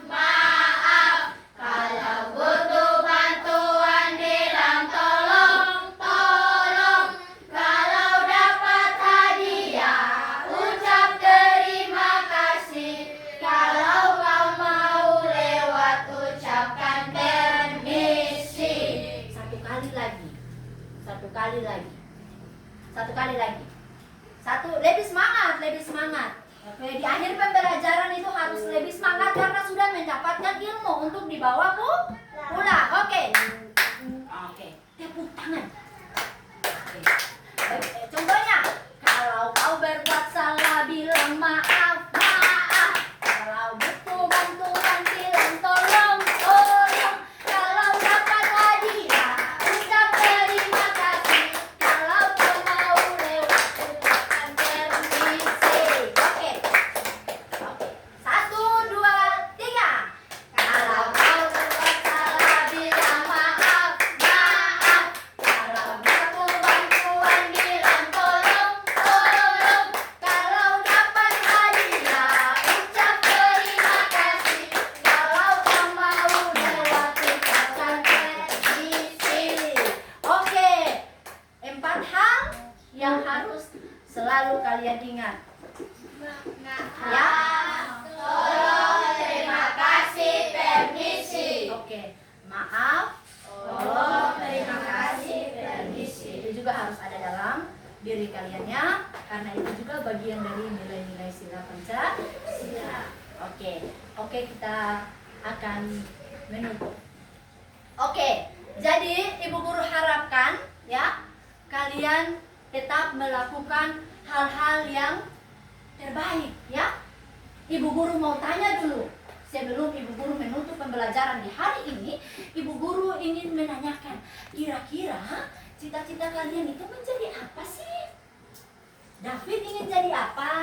Kalau butuh bantuan, bilang tolong. Kalau dapat hadiah, ucap terima kasih. Kalau kau mau lewat, ucapkan permisi. Satu kali lagi. Lebih semangat. Oke, di akhir pembelajaran itu harus lebih semangat karena sudah mendapatkan ilmu untuk dibawa pulang. Oke. Tepuk tangan. Oke. Contohnya, kalau kau berbuat salah, bilang maaf. Kalau butuh bantuan, bilang tolong. Kalau dapat hadiah, ucap terima kasih. Kalau kau mau lewat, ucapkan permisi. Oke. 1, 2, 3. Kalau kau berbuat salah, bilang maaf. Kalau Oke, kita akan menutup. Oke, jadi Ibu Guru harapkan ya kalian tetap melakukan hal-hal yang terbaik ya. Ibu Guru mau tanya dulu. Sebelum Ibu Guru menutup pembelajaran di hari ini, Ibu Guru ingin menanyakan, kira-kira cita-cita kalian itu menjadi apa sih? David ingin jadi apa?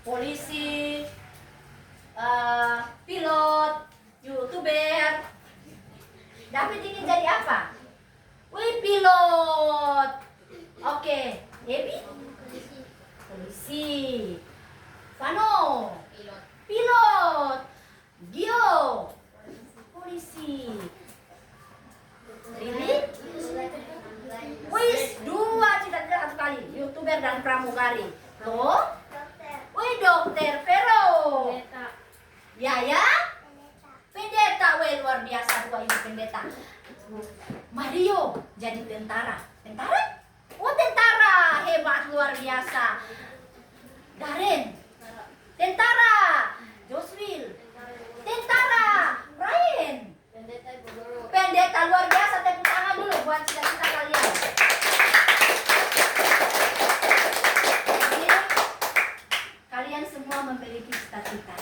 Polisi, pilot, YouTuber. David ingin jadi apa? Wih, pilot. Oke, Debbie? Polisi. Vano? Pilot. Gio? Polisi. Lili? Wih, dua cita-cita satu kali. YouTuber dan pramugari. Lo? Wih, dokter. Vero? Yaya? Pendeta. Wih, luar biasa dua ini pendeta. Mario jadi tentara. Tentara? Oh, tentara. Hebat, luar biasa. Darren? Tentara. Joswil? Tentara. Ryan? Pendeta, luar biasa. Tepuk tangan dulu buat cita-cita kalian. Jadi, kalian semua memiliki cita-cita.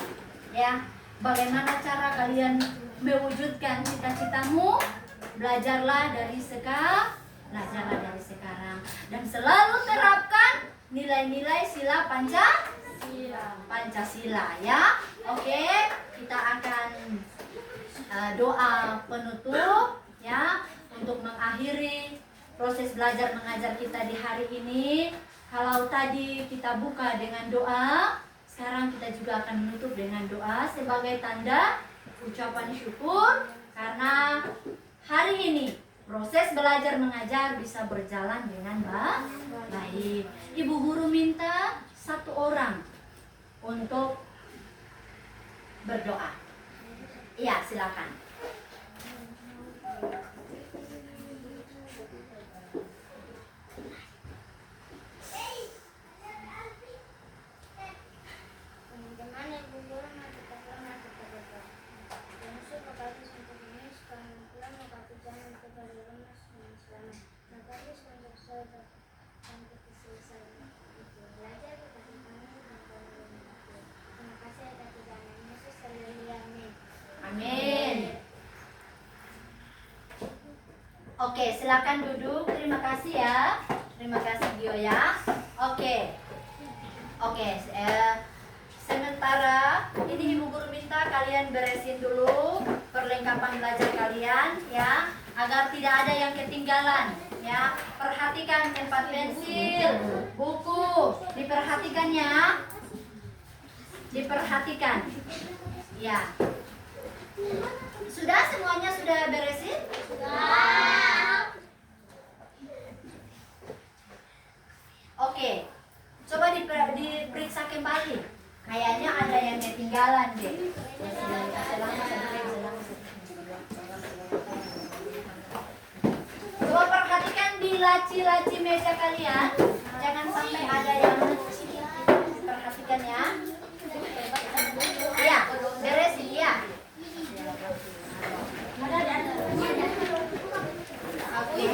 Ya, bagaimana cara kalian mewujudkan cita-citamu? Belajarlah dari sekarang, dan selalu terapkan nilai-nilai sila Pancasila ya. Oke, kita akan doa penutup ya untuk mengakhiri proses belajar mengajar kita di hari ini. Kalau tadi kita buka dengan doa, sekarang kita juga akan menutup dengan doa sebagai tanda ucapan syukur karena hari ini proses belajar mengajar bisa berjalan dengan baik. Ibu Guru minta satu orang untuk berdoa. Iya, silakan. Teman-teman yang Guru tetaplah masuk ke depan. Masuk ke pagi sampai ini sekarang pulang maka jangan kembali rumah dengan selamat. Maka harus untuk saya sampai selesai. Belajar tetapi kami akan menikmati. Terima kasih atas jalan Yesus amin. Amin. Oke, silakan duduk. Terima kasih ya. Terima kasih Gio ya. Oke. Sementara ini Ibu Guru minta kalian beresin dulu perlengkapan belajar kalian ya, agar tidak ada yang ketinggalan ya. Perhatikan tempat pensil, buku, diperhatikan ya. Diperhatikan. Ya. Sudah semuanya sudah beresin? Sudah. Oke. Coba diperiksa kembali. Kayaknya ada yang ketinggalan deh. Coba perhatikan di laci-laci meja kalian. Jangan sampai ada yang perhatikan ya. Iya, beresin ya. Oke.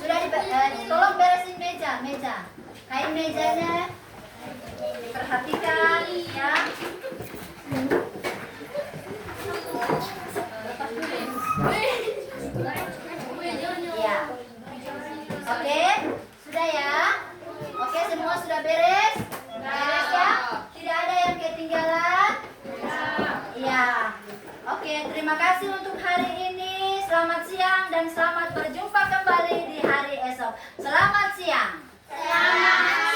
Sudah tolong beresin meja. Kain mejanya diperhatikan ya. Ya. Oke, sudah ya. Oke, semua sudah beres. Beres ya. Tidak ada yang ketinggalan. Ya. Oke, terima kasih untuk hari ini. Selamat siang dan selamat berjumpa kembali di hari esok. Selamat siang. Selamat